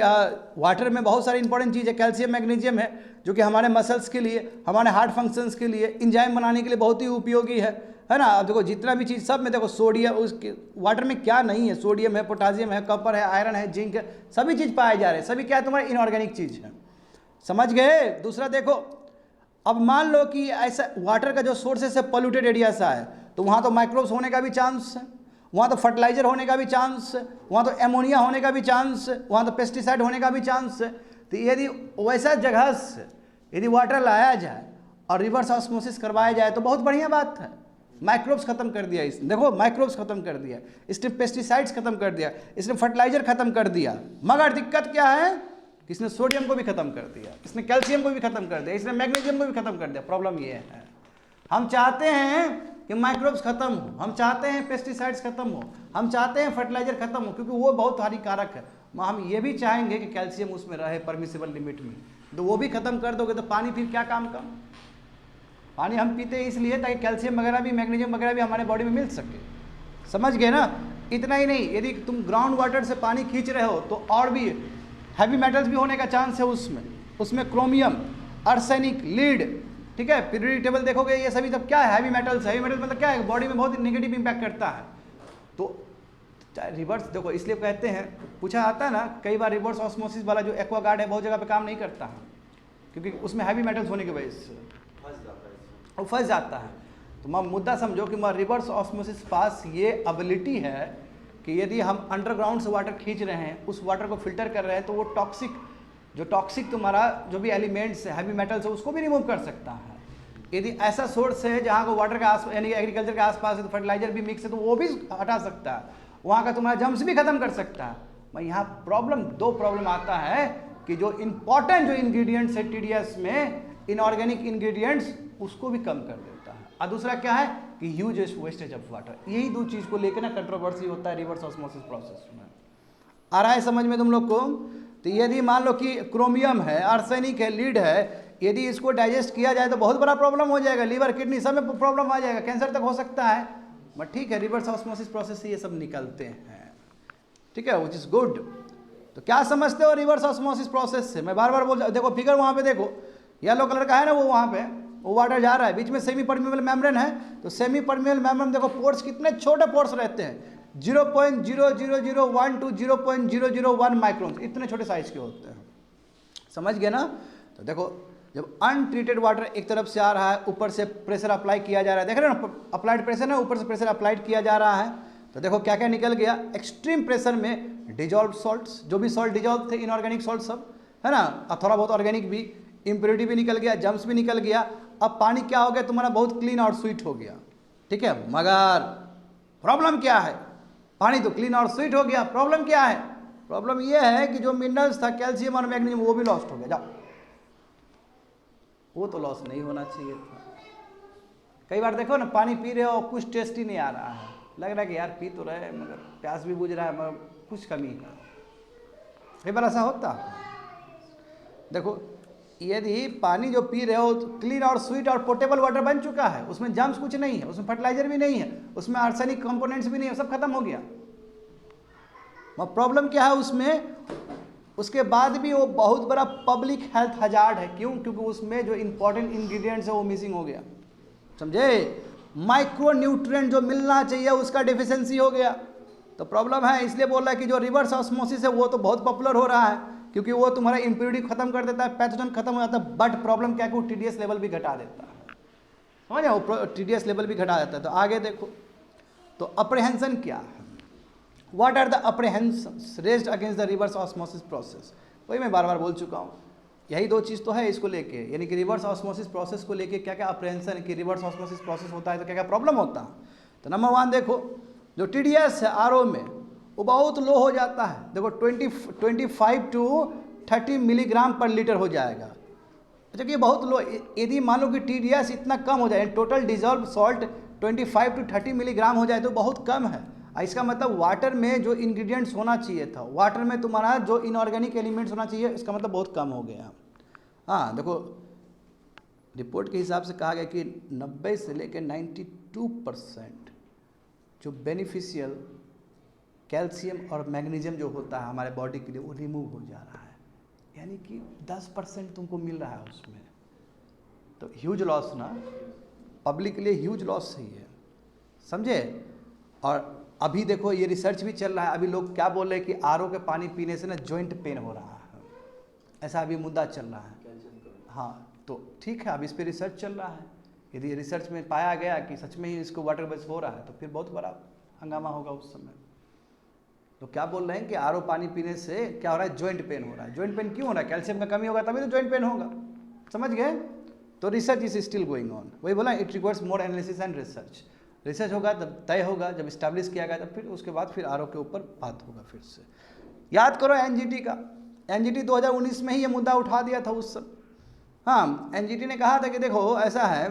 वाटर में बहुत सारी इंपॉर्टेंट चीज़ है, कैल्शियम मैग्नीशियम है, जो कि हमारे मसल्स के लिए, हमारे हार्ट फंक्शंस के लिए, इंजाइम बनाने के लिए बहुत ही उपयोगी है ना। अब देखो जितना भी चीज़ सब में देखो सोडियम, उसके वाटर में क्या नहीं है, सोडियम है, पोटासियम है, कॉपर है, आयरन है, जिंक है, सभी चीज़ पाए जा रहे हैं, सभी क्या है तुम्हारे इनऑर्गेनिक चीज़ है, समझ गए। दूसरा देखो, अब मान लो कि ऐसा वाटर का जो सोर्सेस है पॉल्यूटेड एरिया सा है, तो वहाँ तो माइक्रोब्स होने का भी चांस है, वहाँ तो फर्टिलाइजर होने का भी चांस है, वहाँ तो एमोनिया होने का भी चांस है, वहाँ तो पेस्टिसाइड होने का भी चांस है। तो यदि वैसा जगह से यदि वाटर लाया जाए और रिवर्स ऑस्मोसिस करवाया जाए तो बहुत बढ़िया बात है। माइक्रोब्स खत्म कर दिया इसने, देखो माइक्रोब्स खत्म कर दिया इसने, पेस्टिसाइड्स खत्म कर दिया इसने, फर्टिलाइजर खत्म कर दिया, मगर दिक्कत क्या है कि इसने सोडियम को भी खत्म कर दिया, इसने कैल्शियम को भी खत्म कर दिया, इसने मैग्नीशियम को भी खत्म कर दिया। प्रॉब्लम ये है, हम चाहते हैं कि माइक्रोब्स खत्म हो, हम चाहते हैं पेस्टिसाइड्स खत्म हो, हम चाहते हैं फर्टिलाइजर खत्म हो, क्योंकि वो बहुत हानिकारक है। हम ये भी चाहेंगे कि कैल्शियम उसमें रहे परमिसिबल लिमिट में, तो वो भी खत्म कर दोगे तो पानी फिर क्या काम का। पानी हम पीते हैं इसलिए ताकि कैल्शियम वगैरह भी, मैग्नीशियम वगैरह भी हमारे बॉडी में मिल सके, समझ गए ना। इतना ही नहीं, यदि तुम ग्राउंड वाटर से पानी खींच रहे हो तो और भी हैवी मेटल्स भी होने का चांस है उसमें क्रोमियम, आर्सेनिक, लीड, ठीक है, पीरियोडिक टेबल देखोगे ये सभी तब क्या है, हैवी मेटल्स। हैवी मेटल्स मतलब क्या है, बॉडी में बहुत नेगेटिव इंपैक्ट करता है। तो रिवर्स देखो, इसलिए कहते हैं, पूछा आता है ना कई बार, रिवर्स ऑस्मोसिस वाला जो एक्वागार्ड है बहुत जगह पे काम नहीं करता है, क्योंकि उसमें हैवी मेटल्स होने की वजह से वो फंस जाता है। तो मैं मुद्दा समझो कि रिवर्स ऑस्मोसिस पास ये एबिलिटी है कि यदि हम अंडरग्राउंड से वाटर खींच रहे हैं, उस वाटर को फिल्टर कर रहे हैं, तो वो टॉक्सिक तुम्हारा जो भी एलिमेंट्स है, हैवी मेटल्स है, उसको भी रिमूव कर सकता है। यदि ऐसा सोर्स है जहाँ को वाटर के आस यानी एग्रीकल्चर के आसपास है, तो फर्टिलाइजर भी मिक्स है, तो वो भी हटा सकता है, वहाँ का तुम्हारा जम्स भी खत्म कर सकता है। मैं यहाँ दो प्रॉब्लम आता है कि जो इंपॉर्टेंट जो इंग्रेडिएंट्स है TDS में, इनऑर्गेनिक इंग्रेडिएंट्स, उसको भी कम कर देता है। और दूसरा क्या है कि ह्यूज वेस्टेज ऑफ वाटर। यही दो चीज़ को लेकर ना कंट्रोवर्सी होता है रिवर्स ऑस्मोसिस प्रोसेस में। आ रहा है समझ में तुम लोग को। तो यदि मान लो कि क्रोमियम है, आर्सेनिक है, लीड है, यदि इसको डाइजेस्ट किया जाए तो बहुत बड़ा प्रॉब्लम हो जाएगा, लीवर किडनी सब में प्रॉब्लम आ जाएगा, कैंसर तक हो सकता है। बट ठीक है, रिवर्स ऑस्मोसिस प्रोसेस से ये सब निकलते हैं, ठीक है, विच इज़ गुड। तो क्या समझते हो रिवर्स ऑस्मोसिस प्रोसेस से? मैं बार बार बोल, देखो फिगर वहाँ पे देखो, येलो कलर का है ना, वो वहाँ पे वो वाटर जा रहा है, बीच में सेमी परमेबल मेम्ब्रेन है। तो सेमी परमेबल मेम्ब्रेन देखो, पोर्स कितने छोटे पोर्स रहते हैं, 0.0001 to 0.001 माइक्रोन, इतने छोटे साइज के होते हैं, समझ गए ना। तो देखो जब अनट्रीटेड वाटर एक तरफ से आ रहा है, ऊपर से प्रेशर अप्लाई किया जा रहा है, देख रहे हो ना, अप्लाइड प्रेशर है, ऊपर से प्रेशर अप्लाइड किया जा रहा है, तो देखो क्या क्या निकल गया। एक्सट्रीम प्रेशर में डिजॉल्व सॉल्ट्स, जो भी सॉल्ट डिजॉल्व थे, इनऑर्गेनिक सॉल्ट सब है ना, और थोड़ा बहुत ऑर्गेनिक भी, इम्प्योरिटी भी निकल गया, जम्स भी निकल गया। अब पानी क्या हो गया तुम्हारा, बहुत क्लीन और स्वीट हो गया, ठीक है। मगर प्रॉब्लम क्या है, पानी तो क्लीन और स्वीट हो गया, प्रॉब्लम क्या है, प्रॉब्लम यह है कि जो मिनरल्स था, कैल्शियम और मैग्नीशियम, वो भी लॉस्ट हो गया। जाओ, वो तो लॉस नहीं होना चाहिए था। कई बार देखो ना, पानी पी रहे हो, कुछ टेस्ट ही नहीं आ रहा है, लग रहा है कि यार पी तो रहे मगर प्यास भी बुझ रहा है, मगर कुछ कमी है। कई बार ऐसा होता है। देखो यदि पानी जो पी रहे हो तो क्लीन और स्वीट और पोर्टेबल वाटर बन चुका है, उसमें जम्स कुछ नहीं है, उसमें फर्टिलाइजर भी नहीं है, उसमें आर्सेनिक कंपोनेंट्स भी नहीं है, सब खत्म हो गया। प्रॉब्लम क्या है उसमें, उसके बाद भी वो बहुत बड़ा पब्लिक हेल्थ हजार्ड है। क्यों? क्योंकि उसमें जो इंपॉर्टेंट इंग्रेडिएंट्स है वो मिसिंग हो गया, समझे। माइक्रो न्यूट्रिएंट जो मिलना चाहिए उसका डिफिशियंसी हो गया, तो प्रॉब्लम है। इसलिए बोल रहा है कि जो रिवर्स ऑस्मोसिस है वो तो बहुत पॉपुलर हो रहा है, क्योंकि वो तुम्हारा इम्प्योरिटी खत्म कर देता है, पैथोजन खत्म हो जाता है। बट प्रॉब्लम क्या है कि वो TDS लेवल भी घटा देता है, समझ रहे हो, वो TDS लेवल भी घटा देता है। तो आगे देखो, तो अप्रहेंशन क्या है, what are the apprehensions raised against the reverse osmosis process. वही मैं बार बार बोल चुका हूँ, यही दो चीज़ तो है इसको लेके, यानी कि रिवर्स ऑस्मोसिस प्रोसेस को लेके क्या क्या अप्रहेंशन है कि रिवर्स ऑस्मोसिस प्रोसेस होता है तो क्या क्या प्रॉब्लम होता है। तो नंबर 1 देखो, जो TDS है RO में वो बहुत लो हो जाता है। देखो 25 to 30 मिलीग्राम पर लीटर हो जाएगा। अच्छा कि ये बहुत लो, यदि मान लो कि TDS इतना कम हो जाए, total dissolve salt 25 to 30 milligram हो जाए तो बहुत कम है। इसका मतलब वाटर में जो इंग्रेडिएंट्स होना चाहिए था, वाटर में तुम्हारा जो इनऑर्गेनिक एलिमेंट्स होना चाहिए, इसका मतलब बहुत कम हो गया। हाँ देखो, रिपोर्ट के हिसाब से कहा गया कि 90 से लेकर 92% जो बेनिफिशियल कैल्शियम और मैग्नीशियम जो होता है हमारे बॉडी के लिए वो रिमूव हो जा रहा है, यानी कि 10% तुमको मिल रहा है उसमें। तो ह्यूज लॉस ना, पब्लिक के लिए ह्यूज लॉस ही है, समझे। और अभी देखो ये रिसर्च भी चल रहा है, अभी लोग क्या बोल रहे हैं कि आरओ के पानी पीने से ना जॉइंट पेन हो रहा है, ऐसा अभी मुद्दा चल रहा है। हाँ तो ठीक है, अब इस पर रिसर्च चल रहा है, यदि रिसर्च में पाया गया कि सच में ही इसको वाटर बेस हो रहा है तो फिर बहुत बड़ा हंगामा होगा उस समय। तो क्या बोल रहे हैं कि आरओ पानी पीने से क्या हो रहा है, जॉइंट पेन हो रहा है। जॉइंट पेन क्यों हो रहा है, कैल्शियम का कमी होगा तभी तो जॉइंट पेन होगा, समझ गए। तो research is still going on, वही बोला it requires more analysis and research. Research होगा तब तय होगा, जब इस्टेब्लिश किया गया तब फिर उसके बाद फिर आरओ के ऊपर बात होगा फिर से। याद करो एनजीटी का, एनजीटी 2019 में ही ये मुद्दा उठा दिया था उस समय। हाँ, एनजीटी ने कहा था कि देखो ऐसा है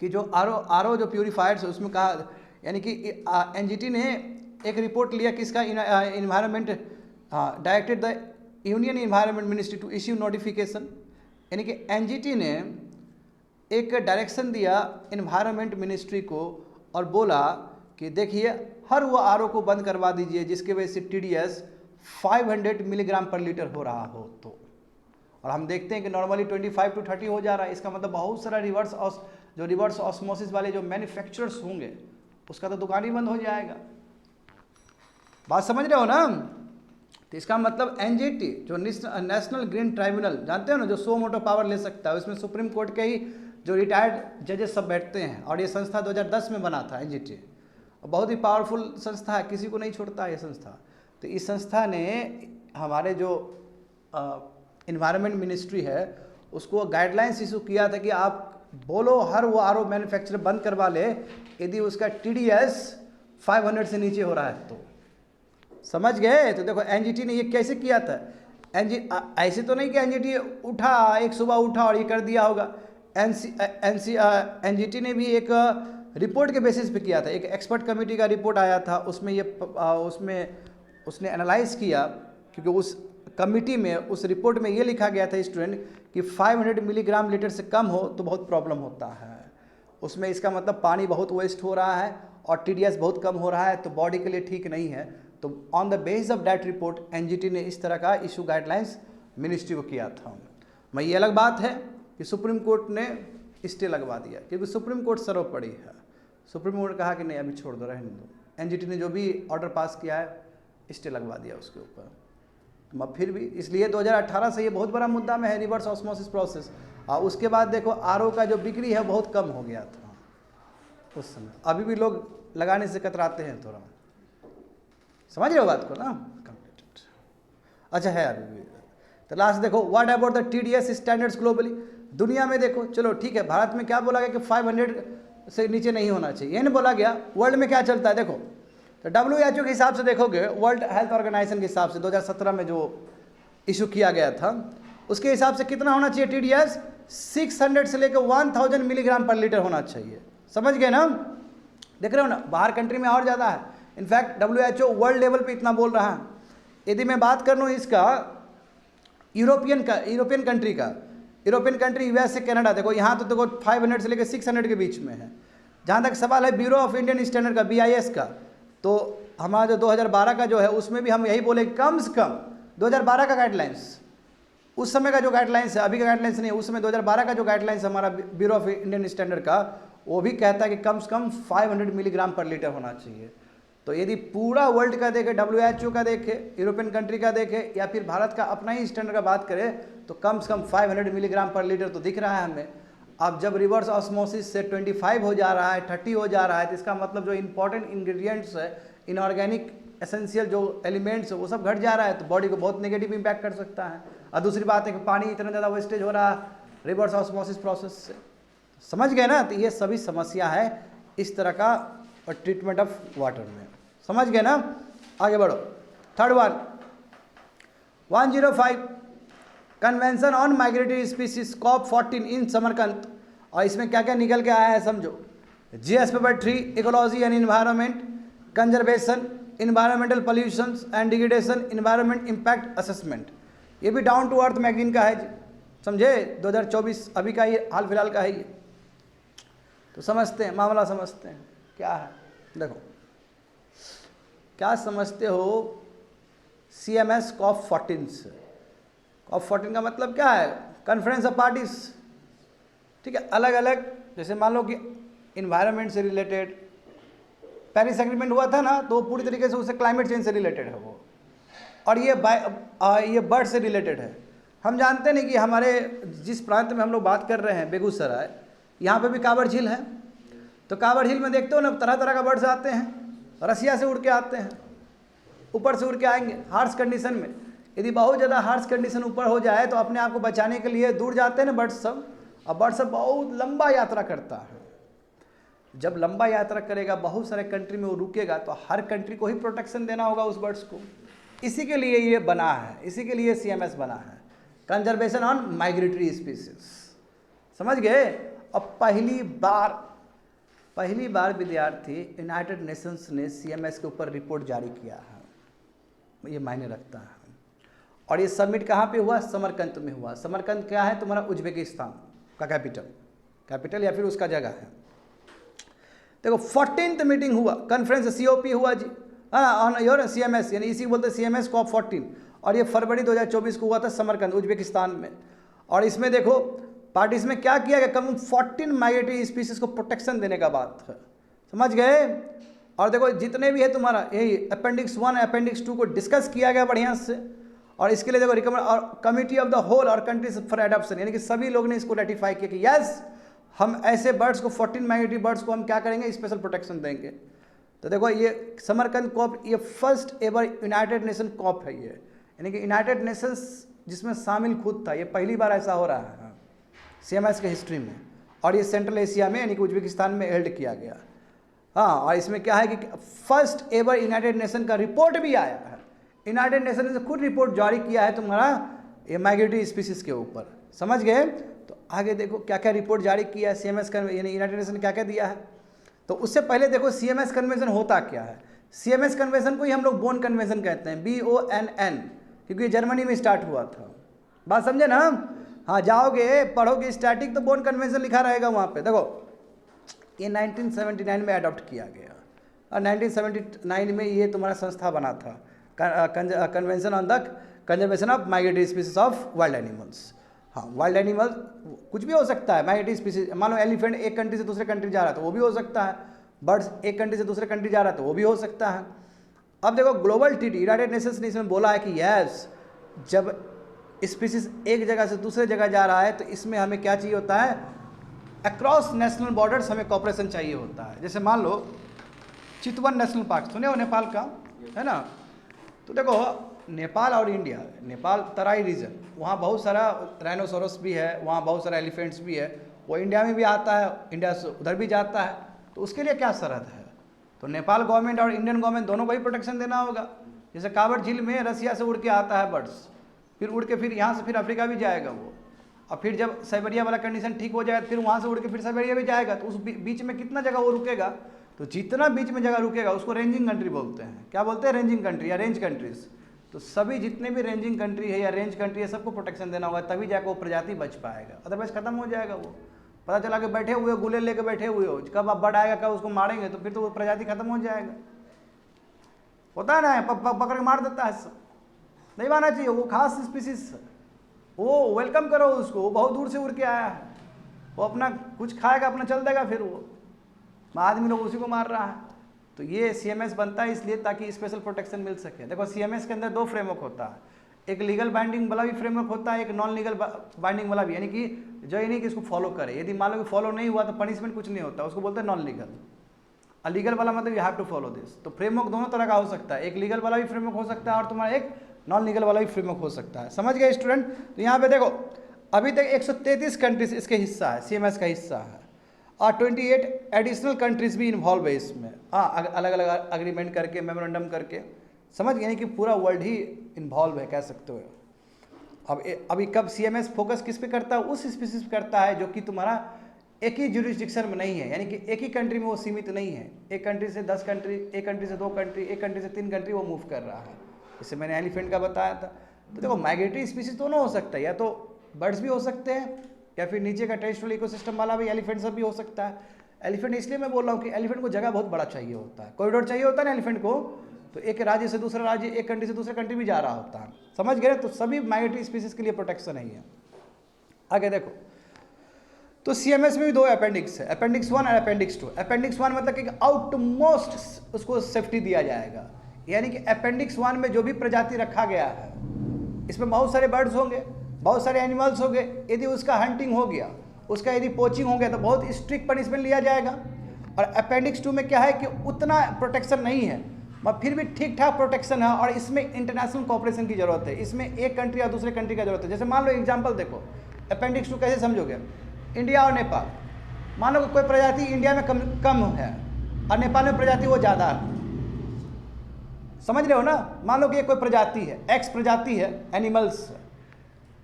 कि जो आरओ जो प्यूरीफायर्स है उसमें कहा, यानी कि एनजीटी ने एक रिपोर्ट लिया किसका, environment, directed the union environment ministry to issue notification, यानी कि एनजीटी ने एक डायरेक्शन दिया इन्वायरमेंट मिनिस्ट्री को और बोला कि देखिए हर वो आरओ को बंद करवा दीजिए जिसके वजह से टीडीएस 500 मिलीग्राम पर लीटर हो रहा हो। तो और हम देखते हैं कि नॉर्मली 25 to 30 हो जा रहा है, इसका मतलब बहुत सारा रिवर्स ऑस्मोसिस वाले जो मैन्युफैक्चरर्स होंगे उसका तो दुकान ही बंद हो जाएगा। बात समझ रहे हो ना। तो इसका मतलब एनजीटी जो नेशनल ग्रीन ट्राइब्यूनल, जानते हो ना, जो सो मोटो पावर ले सकता है, उसमें सुप्रीम कोर्ट के ही जो रिटायर्ड जजेस सब बैठते हैं, और ये संस्था 2010 में बना था एनजीटी, बहुत ही पावरफुल संस्था है, किसी को नहीं छोड़ता है ये संस्था। तो इस संस्था ने हमारे जो इन्वायरमेंट मिनिस्ट्री है उसको गाइडलाइंस इशू किया था कि आप बोलो हर वो आरओ मैन्युफैक्चरर बंद करवा ले यदि उसका टीडीएस 500 से नीचे हो रहा है तो, समझ गए। तो देखो एनजीटी ने ये कैसे किया था, ऐसे तो नहीं कि एनजीटी उठा, एक सुबह उठा और ये कर दिया होगा। एनजीटी ने भी एक रिपोर्ट के बेसिस पे किया था, एक एक्सपर्ट कमेटी का रिपोर्ट आया था, उसमें उसने एनालाइज किया, क्योंकि उस कमिटी में उस रिपोर्ट में ये लिखा गया था स्टूडेंट कि 500 मिलीग्राम लीटर से कम हो तो बहुत प्रॉब्लम होता है, उसमें इसका मतलब पानी बहुत वेस्ट हो रहा है और टीडीएस बहुत कम हो रहा है, तो बॉडी के लिए ठीक नहीं है। तो on the basis of that report NGT ने इस तरह का इशू गाइडलाइंस मिनिस्ट्री को किया था। मैं ये अलग बात है कि सुप्रीम कोर्ट ने स्टे लगवा दिया, क्योंकि सुप्रीम कोर्ट सर्वोपरि है। सुप्रीम कोर्ट ने कहा कि नहीं अभी छोड़ दो, रहने दो। एनजीटी ने जो भी ऑर्डर पास किया है स्टे लगवा दिया उसके ऊपर। अब फिर भी इसलिए 2018 से ये बहुत बड़ा मुद्दा में है रिवर्स ऑस्मोसिस प्रोसेस। और उसके बाद देखो आरओ का जो बिक्री है बहुत कम हो गया था उस समय, अभी भी लोग लगाने से कतराते हैं थोड़ा, समझ रहे हो बात को ना। कंप्लीटेड, अच्छा है अभी भी। तो लास्ट देखो, what about the TDS standards globally, दुनिया में देखो, चलो ठीक है, भारत में क्या बोला गया कि 500 से नीचे नहीं होना चाहिए, ये नहीं बोला गया। वर्ल्ड में क्या चलता है देखो, तो WHO के हिसाब से देखोगे, वर्ल्ड हेल्थ ऑर्गेनाइजेशन के हिसाब से 2017 में जो इशू किया गया था उसके हिसाब से कितना होना चाहिए टीडीएस, 600 से लेकर 1000 मिलीग्राम पर लीटर होना चाहिए, समझ गए ना। देख रहे हो ना, बाहर कंट्री में और ज़्यादा है। इनफैक्ट WHO वर्ल्ड लेवल पे इतना बोल रहा है। यदि मैं बात कर लूँ इसका यूरोपियन कंट्री यूएसए कनाडा, देखो यहाँ तो देखो 500 से लेकर 600 के बीच में है। जहाँ तक सवाल है ब्यूरो ऑफ इंडियन स्टैंडर्ड का, BIS का, तो हमारा जो 2012 का जो है उसमें भी हम यही बोले कम से कम 2012 का गाइडलाइंस, उस समय का जो गाइडलाइंस है, अभी का गाइडलाइंस नहीं, उस समय 2012 का जो गाइडलाइंस हमारा ब्यूरो ऑफ इंडियन स्टैंडर्ड का, वो भी कहता है कि कम से कम 500 मिलीग्राम पर लीटर होना चाहिए। तो यदि पूरा वर्ल्ड का देखे, WHO का देखे, यूरोपियन कंट्री का देखे, या फिर भारत का अपना ही स्टैंडर्ड का बात करें, तो कम से कम 500 मिलीग्राम पर लीटर तो दिख रहा है हमें। अब जब रिवर्स ऑस्मोसिस से 25 हो जा रहा है, 30 हो जा रहा है, तो इसका मतलब जो इंपॉर्टेंट इंग्रेडिएंट्स है, इनऑर्गेनिक एसेंशियल जो एलिमेंट्स है, वो सब घट जा रहा है, तो बॉडी को बहुत नेगेटिव इंपैक्ट कर सकता है। और दूसरी बात है कि पानी इतना ज़्यादा वेस्टेज हो रहा है रिवर्स ऑस्मोसिस प्रोसेस से, समझ गए ना। तो ये सभी समस्या है इस तरह का ट्रीटमेंट ऑफ वाटर में, समझ गए ना। आगे बढ़ो, third one 105 convention on migratory species COP14 इन समरकंद। और इसमें क्या क्या निकल के आया है समझो। GS paper 3 ecology and environment, conservation, environmental pollution and degradation, environment impact assessment. ये भी डाउन टू अर्थ मैगजीन का है जी। समझे? 2024 अभी का ही हाल फिलहाल का है ये। तो समझते हैं, मामला समझते हैं क्या है। देखो क्या समझते हो CMS COP14 से? COP14 का मतलब क्या है? कॉन्फ्रेंस ऑफ पार्टीज, ठीक है, अलग अलग, जैसे मान लो कि इन्वायरमेंट से रिलेटेड पेरिस एग्रीमेंट हुआ था ना, तो वो पूरी तरीके से उससे क्लाइमेट चेंज से रिलेटेड है वो, और ये बर्ड से रिलेटेड है। हम जानते नहीं कि हमारे जिस प्रांत में हम लोग बात कर रहे हैं, बेगूसराय, यहाँ पे भी कांवड़ झील है। तो कांवड़ झील में देखते हो ना, तरह तरह का बर्ड्स आते हैं, रसिया से उड़ के आते हैं, ऊपर से उड़ के आएंगे हार्श कंडीशन में। यदि बहुत ज़्यादा हार्श कंडीशन ऊपर हो जाए तो अपने आप को बचाने के लिए दूर जाते हैं ना बर्ड्स सब, और बर्ड सब बहुत लंबा यात्रा करता है। जब लंबा यात्रा करेगा, बहुत सारे कंट्री में वो रुकेगा, तो हर कंट्री को ही प्रोटेक्शन देना होगा उस बर्ड्स को। इसी के लिए ये बना है, इसी के लिए CMS बना है, कंजर्वेशन ऑन माइग्रेटरी स्पीसीज। समझ गए? अब पहली बार विद्यार्थी यूनाइटेड नेशंस ने CMS के ऊपर रिपोर्ट जारी किया है, ये मायने रखता है। और ये सबमिट कहाँ पे हुआ? समरकंद में हुआ। समरकंद क्या है? तुम्हारा उज्बेकिस्तान का कैपिटल या फिर उसका जगह है। देखो 14th मीटिंग हुआ, कॉन्फ्रेंस COP हुआ जी, ऑन योर CMS, यानी इसी बोलते CMS COP14, और ये फरवरी 2024 को हुआ था समरकंद उज्बेकिस्तान में। और इसमें देखो पार्टीज में क्या किया गया, कम 14 माइग्रेटरी स्पीसीज को प्रोटेक्शन देने का बात है। समझ गए? और देखो जितने भी है तुम्हारा यही अपेंडिक्स 1 अपेंडिक्स 2 को डिस्कस किया गया बढ़िया से, और इसके लिए देखो रिकमेंड और कमिटी ऑफ द होल और कंट्रीज फॉर एडॉप्शन, यानी कि सभी लोग ने इसको रेटिफाई किया कि यस, हम ऐसे बर्ड्स को 14 माइग्रेटरी बर्ड्स को हम क्या करेंगे, स्पेशल प्रोटेक्शन देंगे। तो देखो ये समरकंद कॉप, ये first ever United Nation COP है ये, यानी कि यूनाइटेड नेशंस जिसमें शामिल खुद था, ये पहली बार ऐसा हो रहा है CMS के हिस्ट्री में। और ये सेंट्रल एशिया में यानी कि उज्बेकिस्तान में हेल्ड किया गया। हाँ, और इसमें क्या है कि फर्स्ट एवर यूनाइटेड नेशन का रिपोर्ट भी आया है। यूनाइटेड नेशन ने खुद रिपोर्ट जारी किया है तुम्हारा ये माइग्रेटरी स्पीसीज के ऊपर। समझ गए? तो आगे देखो क्या क्या रिपोर्ट जारी किया है CMS का, यानी यूनाइटेड नेशन ने क्या क्या दिया है। तो उससे पहले देखो CMS कन्वेंशन होता क्या है। CMS कन्वेंशन को ही हम लोग बोन कन्वेंशन कहते हैं, BONN, क्योंकि जर्मनी में स्टार्ट हुआ था। बात समझे ना? हाँ, जाओगे पढ़ोगे स्टैटिक तो बोन कन्वेंशन लिखा रहेगा वहाँ पे। देखो ये 1979 में अडॉप्ट किया गया, और 1979 में ये तुम्हारा संस्था बना था, convention on the conservation of migratory species of wild animals. हाँ, वाइल्ड एनिमल कुछ भी हो सकता है, माइग्रेटरी स्पीसीज, मान लो एलिफेंट एक कंट्री से दूसरे कंट्री जा रहा है तो वो भी हो सकता है, बर्ड्स एक कंट्री से दूसरे कंट्री जा रहा है तो वो भी हो सकता है। अब देखो ग्लोबल ट्रीटी, यूनाइटेड नेशंस ने इसमें बोला है कि यस, जब स्पीसीज एक जगह से दूसरे जगह जा रहा है तो इसमें हमें क्या चाहिए होता है, अक्रॉस नेशनल बॉर्डर्स हमें कॉपरेशन चाहिए होता है। जैसे मान लो चितवन नेशनल पार्क सुने हो, नेपाल का है ना। तो देखो नेपाल और इंडिया, नेपाल तराई रीजन, वहाँ बहुत सारा राइनोसोरस भी है, वहाँ बहुत सारा एलिफेंट्स भी है, वो इंडिया में भी आता है, इंडिया से उधर भी जाता है। तो उसके लिए क्या शर्त है, तो नेपाल गवर्नमेंट और इंडियन गवर्नमेंट दोनों को ही प्रोटेक्शन देना होगा। जैसे कांवड़ झील में रसिया से उड़ के आता है बर्ड्स, फिर उड़ के फिर यहाँ से फिर अफ्रीका भी जाएगा वो, और फिर जब साइबेरिया वाला कंडीशन ठीक हो जाएगा फिर वहाँ से उड़ के फिर साइबेरिया भी जाएगा। तो उस बीच में कितना जगह वो रुकेगा, तो जितना बीच में जगह रुकेगा उसको रेंजिंग कंट्री बोलते हैं। क्या बोलते हैं? रेंजिंग कंट्री या रेंज कंट्रीज। तो सभी जितने भी रेंजिंग कंट्री है या रेंज कंट्री है सबको प्रोटेक्शन देना होगा, तभी जाकर वो प्रजाति बच पाएगा, अदरवाइज खत्म हो जाएगा वो। पता चला कि बैठे हुए गुले लेके बैठे हुए हो, कब अब बर्ड आएगा कब उसको मारेंगे तो फिर तो वो प्रजाति खत्म हो जाएगा। होता है ना, पकड़ के मार देता है सब, नहीं मारना चाहिए। वो खास स्पीसीज, वो वेलकम करो उसको, वो बहुत दूर से उड़ के आया है, वो अपना कुछ खाएगा अपना चल देगा, फिर वो आदमी लोग उसी को मार रहा है। तो ये CMS बनता है इसलिए ताकि स्पेशल प्रोटेक्शन मिल सके। देखो CMS के अंदर दो फ्रेमवर्क होता है, एक लीगल बाइंडिंग वाला भी फ्रेमवर्क होता है, एक नॉन लीगल बाइंडिंग वाला भी, यानी कि जो ये नहीं कि इसको फॉलो करे, यदि मान लो कि फॉलो नहीं हुआ तो पनिशमेंट कुछ नहीं होता, उसको बोलते हैं नॉन लीगल। और लीगल वाला मतलब you have to follow this. तो फ्रेमवर्क दोनों तरह का हो सकता है, एक लीगल वाला भी फ्रेमवर्क हो सकता है और तुम्हारा एक नॉन लीगल वाला भी फ्रेमवर्क हो सकता है। समझ गए स्टूडेंट? तो यहाँ पे देखो अभी तक 133 कंट्रीज इसके हिस्सा है, CMS का हिस्सा है, और 28 एडिशनल कंट्रीज भी इन्वॉल्व है इसमें। हाँ, अलग अलग अग्रीमेंट करके, मेमोरेंडम करके, समझ गए, यानी कि पूरा वर्ल्ड ही इन्वॉल्व है कह सकते हो। अब अभी कब CMS फोकस किस पे करता है? उस स्पीसीज पे करता है जो कि तुम्हारा एक ही जुरिस्डिक्शन में नहीं है, यानी कि एक ही कंट्री में वो सीमित नहीं है, एक कंट्री से 10 कंट्री, एक कंट्री से 2 कंट्री, एक कंट्री से 3 कंट्री वो मूव कर रहा है। जैसे मैंने एलिफेंट का बताया था। तो देखो माइग्रेटरी स्पीसीज दोनों हो सकता है, या तो बर्ड्स भी हो सकते हैं, या फिर नीचे का टेरेस्ट्रियल इकोसिस्टम वाला भी एलिफेंट सब भी हो सकता है। एलिफेंट इसलिए मैं बोल रहा हूँ कि एलिफेंट को जगह बहुत बड़ा चाहिए होता है, कॉरिडोर चाहिए होता है ना एलिफेंट को, तो एक राज्य से दूसरा राज्य, एक कंट्री से दूसरे कंट्री भी जा रहा होता है, समझ गए? तो सभी माइग्रेटरी स्पीसीज के लिए प्रोटेक्शन है ये। आगे देखो, तो सीएमएस में भी दो अपेंडिक्स है, अपेंडिक्स 1 और अपेंडिक्स 2। अपेंडिक्स 1 मतलब कि आउटमोस्ट उसको सेफ्टी दिया जाएगा, यानी कि अपेंडिक्स 1 में जो भी प्रजाति रखा गया है, इसमें बहुत सारे बर्ड्स होंगे, बहुत सारे एनिमल्स होंगे, यदि उसका हंटिंग हो गया, उसका यदि पोचिंग हो गया तो बहुत स्ट्रिक्ट पनिशमेंट लिया जाएगा। और अपेंडिक्स 2 में क्या है कि उतना प्रोटेक्शन नहीं है, मगर फिर भी ठीक ठाक प्रोटेक्शन है, और इसमें इंटरनेशनल कोऑपरेशन की जरूरत है, इसमें एक कंट्री और दूसरे कंट्री का जरूरत है। जैसे मान लो एग्जांपल देखो, अपेंडिक्स 2 कैसे समझोगे? इंडिया और नेपाल, मान लो कोई प्रजाति इंडिया में कम है और नेपाल में प्रजाति वो ज़्यादा है, समझ रहे हो ना? मान लो कि कोई प्रजाति है, एक्स प्रजाति है एनिमल्स,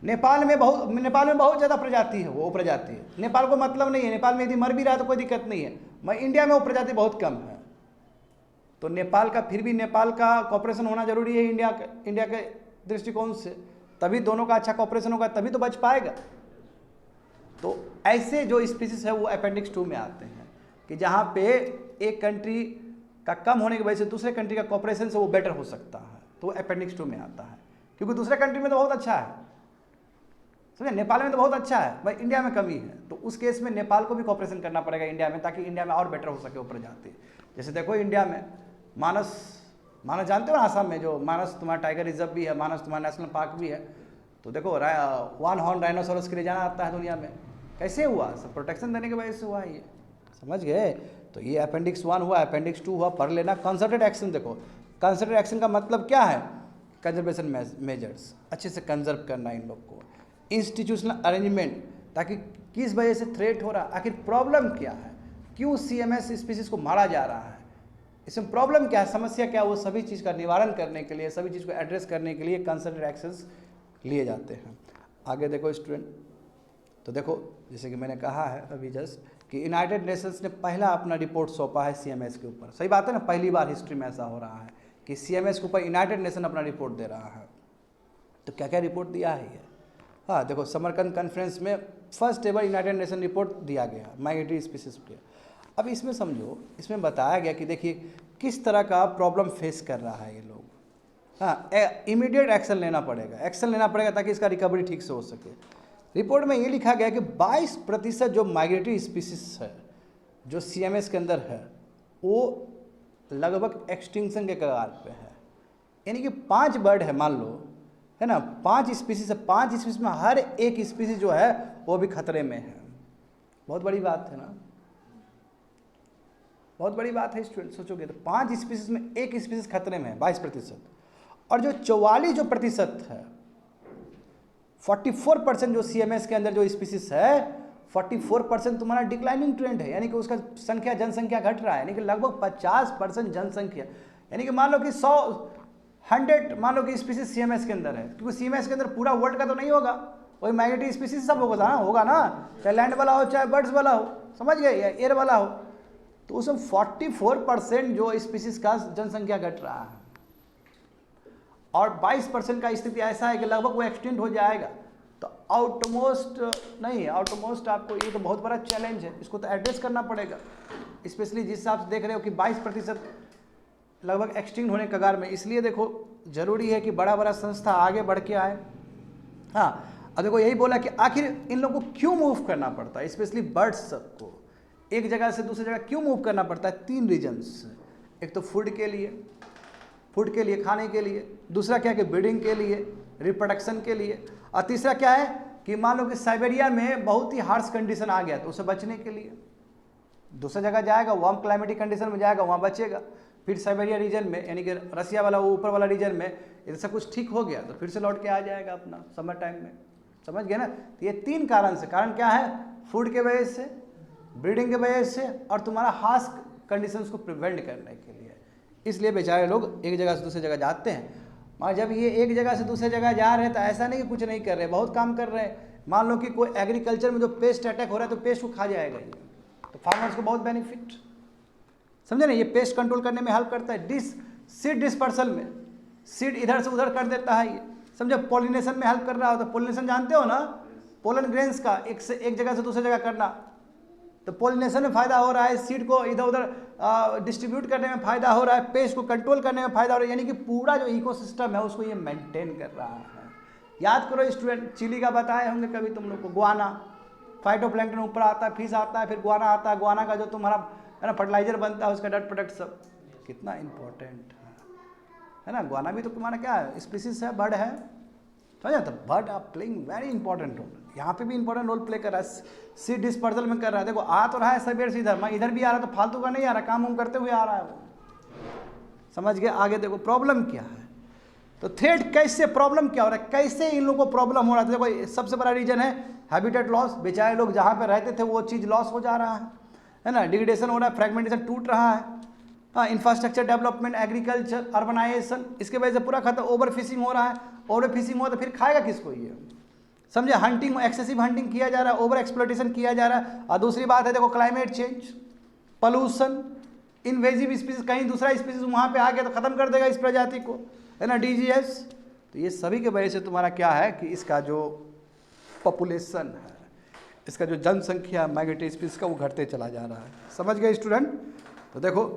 नेपाल में बहुत ज़्यादा प्रजाति है, वो प्रजाति है, नेपाल को मतलब नहीं है, नेपाल में यदि मर भी रहा है तो कोई दिक्कत नहीं है, मगर इंडिया में वो प्रजाति बहुत कम है, तो नेपाल का फिर भी नेपाल का कॉपरेशन होना जरूरी है इंडिया के दृष्टिकोण से, तभी दोनों का अच्छा कॉपरेशन होगा, तभी तो बच पाएगा। तो ऐसे जो स्पीसीज है वो अपेंडिक्स 2 में आते हैं, कि जहाँ पे एक कंट्री का कम होने की वजह से दूसरे कंट्री का कॉपरेशन से वो बेटर हो सकता है, तो वो अपेंडिक्स 2 में आता है। क्योंकि दूसरे कंट्री में तो बहुत अच्छा है, समझे, नेपाल में तो बहुत अच्छा है, भाई इंडिया में कमी है, तो उस केस में नेपाल को भी कॉपरेशन करना पड़ेगा इंडिया में, ताकि इंडिया में और बेटर हो सके वो प्रजाति। जैसे देखो इंडिया में मानस जानते हो ना, आसाम में जो मानस तुम्हारा टाइगर रिजर्व भी है, मानस तुम्हारा नेशनल पार्क भी है, तो देखो 1 हॉर्न राइनोसोरस के लिए जाना आता है दुनिया में, कैसे हुआ? सब प्रोटेक्शन देने की वजह से हुआ ये, समझ गए? तो ये अपेंडिक्स 1 हुआ, अपेंडिक्स 2 हुआ, पढ़ लेना। कंसर्टेड एक्शन, देखो कंसर्टेड एक्शन का मतलब क्या है? कंजर्वेशन मेजर्स, अच्छे से कंजर्व करना इन लोग को। इंस्टीट्यूशनल अरेंजमेंट, ताकि किस वजह से थ्रेट हो रहा, आखिर प्रॉब्लम क्या है, क्यों सीएमएस स्पीसीज को मारा जा रहा है, इसमें प्रॉब्लम क्या है, समस्या क्या है, वो सभी चीज़ का निवारण करने के लिए, सभी चीज़ को एड्रेस करने के लिए कंसर्टेड एक्शंस लिए जाते हैं। आगे देखो स्टूडेंट, तो देखो जैसे कि मैंने कहा है अभी जस्ट कि यूनाइटेड नेशंस ने पहला अपना रिपोर्ट सौंपा है सीएमएस के ऊपर, सही बात है ना, पहली बार हिस्ट्री में ऐसा हो रहा है कि सीएमएस के ऊपर यूनाइटेड नेशन अपना रिपोर्ट दे रहा है। तो क्या क्या रिपोर्ट दिया है ये? हाँ देखो, समरकंद कॉन्फ्रेंस में first ever United nation report दिया गया माइग्रेटरी स्पीसीज पे। अब इसमें समझो, इसमें बताया गया कि देखिए किस तरह का प्रॉब्लम फेस कर रहा है ये लोग। हाँ, इमीडिएट एक्शन लेना पड़ेगा ताकि इसका रिकवरी ठीक से हो सके। रिपोर्ट में ये लिखा गया कि 22% जो माइग्रेटरी स्पीसीज है जो सीएमएस के अंदर है वो लगभग एक्सटिंक्शन के कगार पे है, यानी कि 5 बर्ड है मान लो, है ना, 5 स्पीसीज है, 5 स्पीसीज में हर एक स्पीसीज जो है वो भी खतरे में है। बहुत बड़ी बात है ना, बहुत बड़ी बात है स्टूडेंट, सोचोगे तो 5 स्पीसीज में एक स्पीसीज खतरे में है, 22%। और जो 44% है, 44% जो सीएमएस के अंदर जो स्पीसीज है, 44% तुम्हारा डिक्लाइनिंग ट्रेंड है, यानी कि उसका जनसंख्या घट रहा है, यानी कि लगभग 50% जनसंख्या, यानी कि मान लो कि 100 मान लो कि स्पीसीज सीएमएस के अंदर है, क्योंकि सीएमएस के अंदर पूरा वर्ल्ड का तो नहीं होगा, वही माइग्रेटरी स्पीसीज सब होगा ना, चाहे लैंड वाला हो चाहे बर्ड्स वाला हो, समझ गए, या एयर वाला हो, तो उसमें 44% जो स्पीसीज का जनसंख्या घट रहा है, और 22% का स्थिति ऐसा है कि लगभग वो एक्सटेंड हो जाएगा। तो आउटमोस्ट आपको ये तो बहुत बड़ा चैलेंज है, इसको तो एड्रेस करना पड़ेगा, स्पेशली जिस हिसाब से देख रहे हो कि 22% लगभग एक्सटिंक्ट होने कगार में। इसलिए देखो जरूरी है कि बड़ा संस्था आगे बढ़ के आए। हाँ, अब देखो यही बोला कि आखिर इन लोगों को क्यों मूव करना पड़ता है, स्पेशली बर्ड्स को एक जगह से दूसरी जगह क्यों मूव करना पड़ता है? 3 रीजन्स। एक तो फूड के लिए खाने के लिए, दूसरा क्या है कि ब्रीडिंग के लिए, रिप्रोडक्शन के लिए, और तीसरा क्या है कि मान लो कि साइबेरिया में बहुत ही हार्श कंडीशन आ गया तो उसे बचने के लिए दूसरा जगह जाएगा, वार्म क्लाइमेटिक कंडीशन में जाएगा, वहाँ बचेगा, फिर साइबेरिया रीजन में यानी कि रसिया वाला वो ऊपर वाला रीजन में यदि सब कुछ ठीक हो गया तो फिर से लौट के आ जाएगा अपना समर टाइम में, समझ गए ना। तो ये 3 कारण क्या है? फूड के वजह से, ब्रीडिंग के वजह से, और तुम्हारा हार्श कंडीशंस को प्रिवेंट करने के लिए। इसलिए बेचारे लोग एक जगह से दूसरी जगह जाते हैं। मगर जब ये एक जगह से दूसरी जगह जा रहे हैं तो ऐसा नहीं कि कुछ नहीं कर रहे, बहुत काम कर रहे हैं। मान लो कि कोई एग्रीकल्चर में जो पेस्ट अटैक हो रहा है तो पेस्ट को खा जाएगा ये, तो फार्मर्स को बहुत बेनिफिट, समझे ना। ये पेस्ट कंट्रोल करने में हेल्प करता है। सीड डिस्पर्सल में सीड इधर से उधर कर देता है ये, समझे। पॉलिनेशन में हेल्प कर रहा होता है। पॉलिनेशन जानते हो ना, पोलन ग्रेन्स का एक जगह से दूसरी जगह करना, तो पोलिनेशन में फ़ायदा हो रहा है, सीड को इधर उधर डिस्ट्रीब्यूट करने में फ़ायदा हो रहा है, पेस्ट को कंट्रोल करने में फ़ायदा हो रहा है, यानी कि पूरा जो इकोसिस्टम है उसको ये मेंटेन कर रहा है। याद करो स्टूडेंट, चिली का बताए होंगे कभी तुम लोग को, गुआना, फाइटोप्लैंक्टन ऊपर आता है, फिश आता है, फिर गुआना आता है, गुआना का जो तुम्हारा है ना फर्टिलाइजर बनता है, उसका डट प्रोडक्ट सब कितना इंपॉर्टेंट है ना। गुआना भी तो तुम्हारा क्या है, स्पीसीज है, बर्ड है, समझा। तो bird are playing very important role, यहाँ पे भी इंपॉर्टेंट रोल प्ले कर रहा है, सीड डिस्पर्सल में कर रहा है। देखो आ तो रहा है सवेर से इधर, मैं इधर भी आ रहा, तो फालतू का नहीं आ रहा, काम वाम करते हुए आ रहा है वो, समझ गए। आगे देखो प्रॉब्लम क्या है, तो थ्रेट कैसे, प्रॉब्लम क्या हो रहा है, कैसे इन लोगों को प्रॉब्लम हो रहा है। देखो सबसे बड़ा रीजन है हैबिटेट लॉस, बेचारे लोग जहाँ पे रहते थे वो चीज़ लॉस हो जा रहा है ना, डिग्रेडेशन हो रहा है, फ्रेगमेंटेशन टूट रहा है, हाँ, इंफ्रास्ट्रक्चर डेवलपमेंट, एग्रीकल्चर, अर्बनाइजेशन, इसके वजह से पूरा खत्म, ओवर फिशिंग हो रहा है, ओवर फिशिंग हो तो फिर खाएगा किसको ये, समझे। हंटिंग, एक्सेसिव हंटिंग किया जा रहा है, ओवर एक्सप्लॉयटेशन किया जा रहा है। और दूसरी बात है देखो climate change, pollution, invasive species, कहीं दूसरा स्पीसीज वहाँ पे आ गया तो खत्म कर देगा इस प्रजाति को, है ना, डीजीएस। तो ये सभी के वजह से तुम्हारा क्या है कि इसका जो पॉपुलेशन है, इसका जो जनसंख्या माइग्रेटरी स्पीसीज का वो घटते चला जा रहा है, समझ गए स्टूडेंट। तो देखो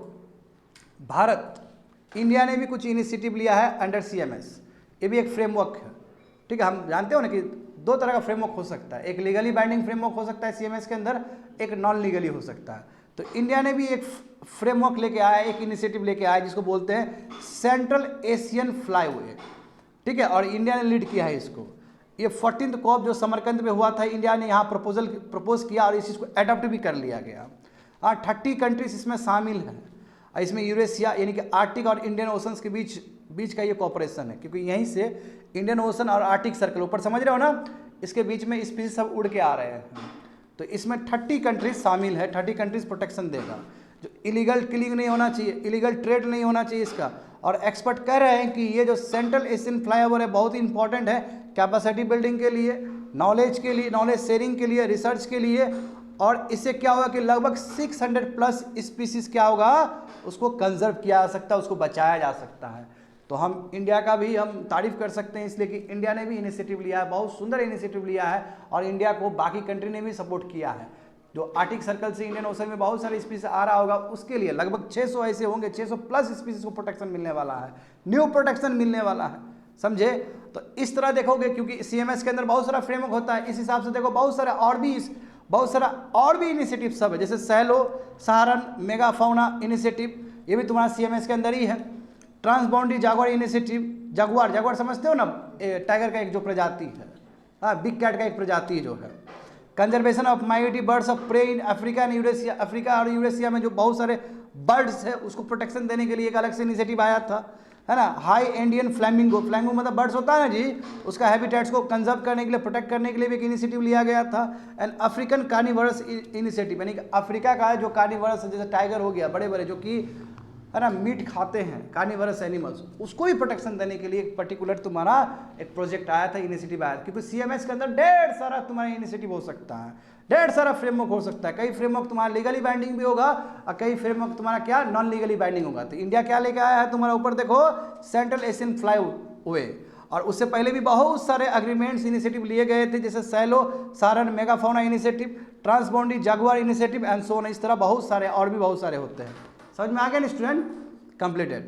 भारत, इंडिया ने भी कुछ इनिशिएटिव लिया है अंडर सीएमएस, ये भी एक फ्रेमवर्क है, ठीक है। हम जानते हो ना कि दो तरह का फ्रेमवर्क हो सकता है, एक लीगली बाइंडिंग फ्रेमवर्क हो सकता है सीएमएस के अंदर, एक नॉन लीगली हो सकता है। तो इंडिया ने भी एक फ्रेमवर्क लेके आया, एक इनिशिएटिव लेके आया जिसको बोलते हैं सेंट्रल एशियन फ्लाईवे, ठीक है, और इंडिया ने लीड किया है इसको। ये 14th कॉप जो समरकंद में हुआ था, इंडिया ने यहाँ प्रपोज किया और इस चीज़ को एडॉप्ट भी कर लिया गया। हाँ, 30 कंट्रीज इसमें शामिल हैं, इसमें यूरेशिया यानी कि आर्टिक और इंडियन ओशंस के बीच का ये कॉपरेशन है, क्योंकि यहीं से इंडियन ओशन और आर्टिक सर्कल ऊपर समझ रहे हो ना, इसके बीच में स्पीसीज सब उड़ के आ रहे हैं। तो इसमें 30 कंट्रीज शामिल है, 30 कंट्रीज प्रोटेक्शन देगा। जो इलीगल किलिंग नहीं होना चाहिए, इलीगल ट्रेड नहीं होना चाहिए इसका। और एक्सपर्ट कह रहे हैं कि ये जो सेंट्रल एशियन फ्लाईओवर है बहुत ही इंपॉर्टेंट है कैपेसिटी बिल्डिंग के लिए, नॉलेज के लिए, नॉलेज शेयरिंग के लिए, रिसर्च के लिए। और इससे क्या होगा कि लगभग 600+ स्पीसीज क्या होगा, उसको कंजर्व किया जा सकता है, उसको बचाया जा सकता है। तो हम इंडिया का भी हम तारीफ कर सकते हैं, इसलिए कि इंडिया ने भी इनिशिएटिव लिया है, बहुत सुंदर इनिशिएटिव लिया है, और इंडिया को बाकी कंट्री ने भी सपोर्ट किया है। जो आर्टिक सर्कल से इंडियन ओशन में बहुत सारे स्पीसीज आ रहा होगा, उसके लिए लगभग 600 ऐसे होंगे, 600+ स्पीसीज को प्रोटेक्शन मिलने वाला है, न्यू प्रोटेक्शन मिलने वाला है, समझे। तो इस तरह देखोगे, क्योंकि सीएमएस के अंदर बहुत सारा फ्रेमवर्क होता है, इस हिसाब से देखो बहुत सारा और भी इनिशिएटिव सब है, जैसे सैलो सहारन मेगा फाउना इनिशिएटिव, ये भी तुम्हारा सीएमएस के अंदर ही है। ट्रांसबाउंड्री जागुआर इनिशिएटिव, जागुआर समझते हो ना, टाइगर का एक जो प्रजाति है, हाँ, बिग कैट का एक प्रजाति जो है। Conservation of migratory birds of prey in Africa and Eurasia, Africa और यूरेशिया में जो बहुत सारे बर्ड्स है उसको प्रोटेक्शन देने के लिए एक अलग से इनिशिएटिव आया था, है ना। हाई इंडियन फ्लैमिंगो, फ्लैमिंगो मतलब बर्ड्स होता है ना जी, उसका हैबिटेट्स को कंजर्व करने के लिए, प्रोटेक्ट करने के लिए भी एक इनिशिएटिव लिया गया था। एंड अफ्रीकन कार्निवरस इनिशिएटिव, यानी कि अफ्रीका का जो कार्निवरस जैसे टाइगर हो गया, बड़े बड़े जो कि है ना मीट खाते हैं, कार्निवरस एनिमल्स, उसको भी प्रोटेक्शन देने के लिए एक पर्टिकुलर तुम्हारा एक प्रोजेक्ट आया था, इनिशिएटिव आया था। क्योंकि सीएमएस के अंदर ढेर सारा तुम्हारा इनिशिएटिव हो सकता है, ढेर सारा फ्रेमवर्क हो सकता है। कई फ्रेमवर्क तुम्हारा लीगली बाइंडिंग भी होगा और कई फ्रेमवर्क तुम्हारा क्या नॉन लीगली बाइंडिंग होगा। तो इंडिया क्या लेके आया है तुम्हारा, ऊपर देखो सेंट्रल एशियन फ्लाईवे, और उससे पहले भी बहुत सारे अग्रीमेंट्स इनिशिएटिव लिए गए थे, जैसे सैलो सारन mega fauna initiative, transboundary jaguar initiative and so on. इस तरह बहुत सारे और भी बहुत सारे होते हैं। समझ में आ गया ना स्टूडेंट, कंप्लीटेड।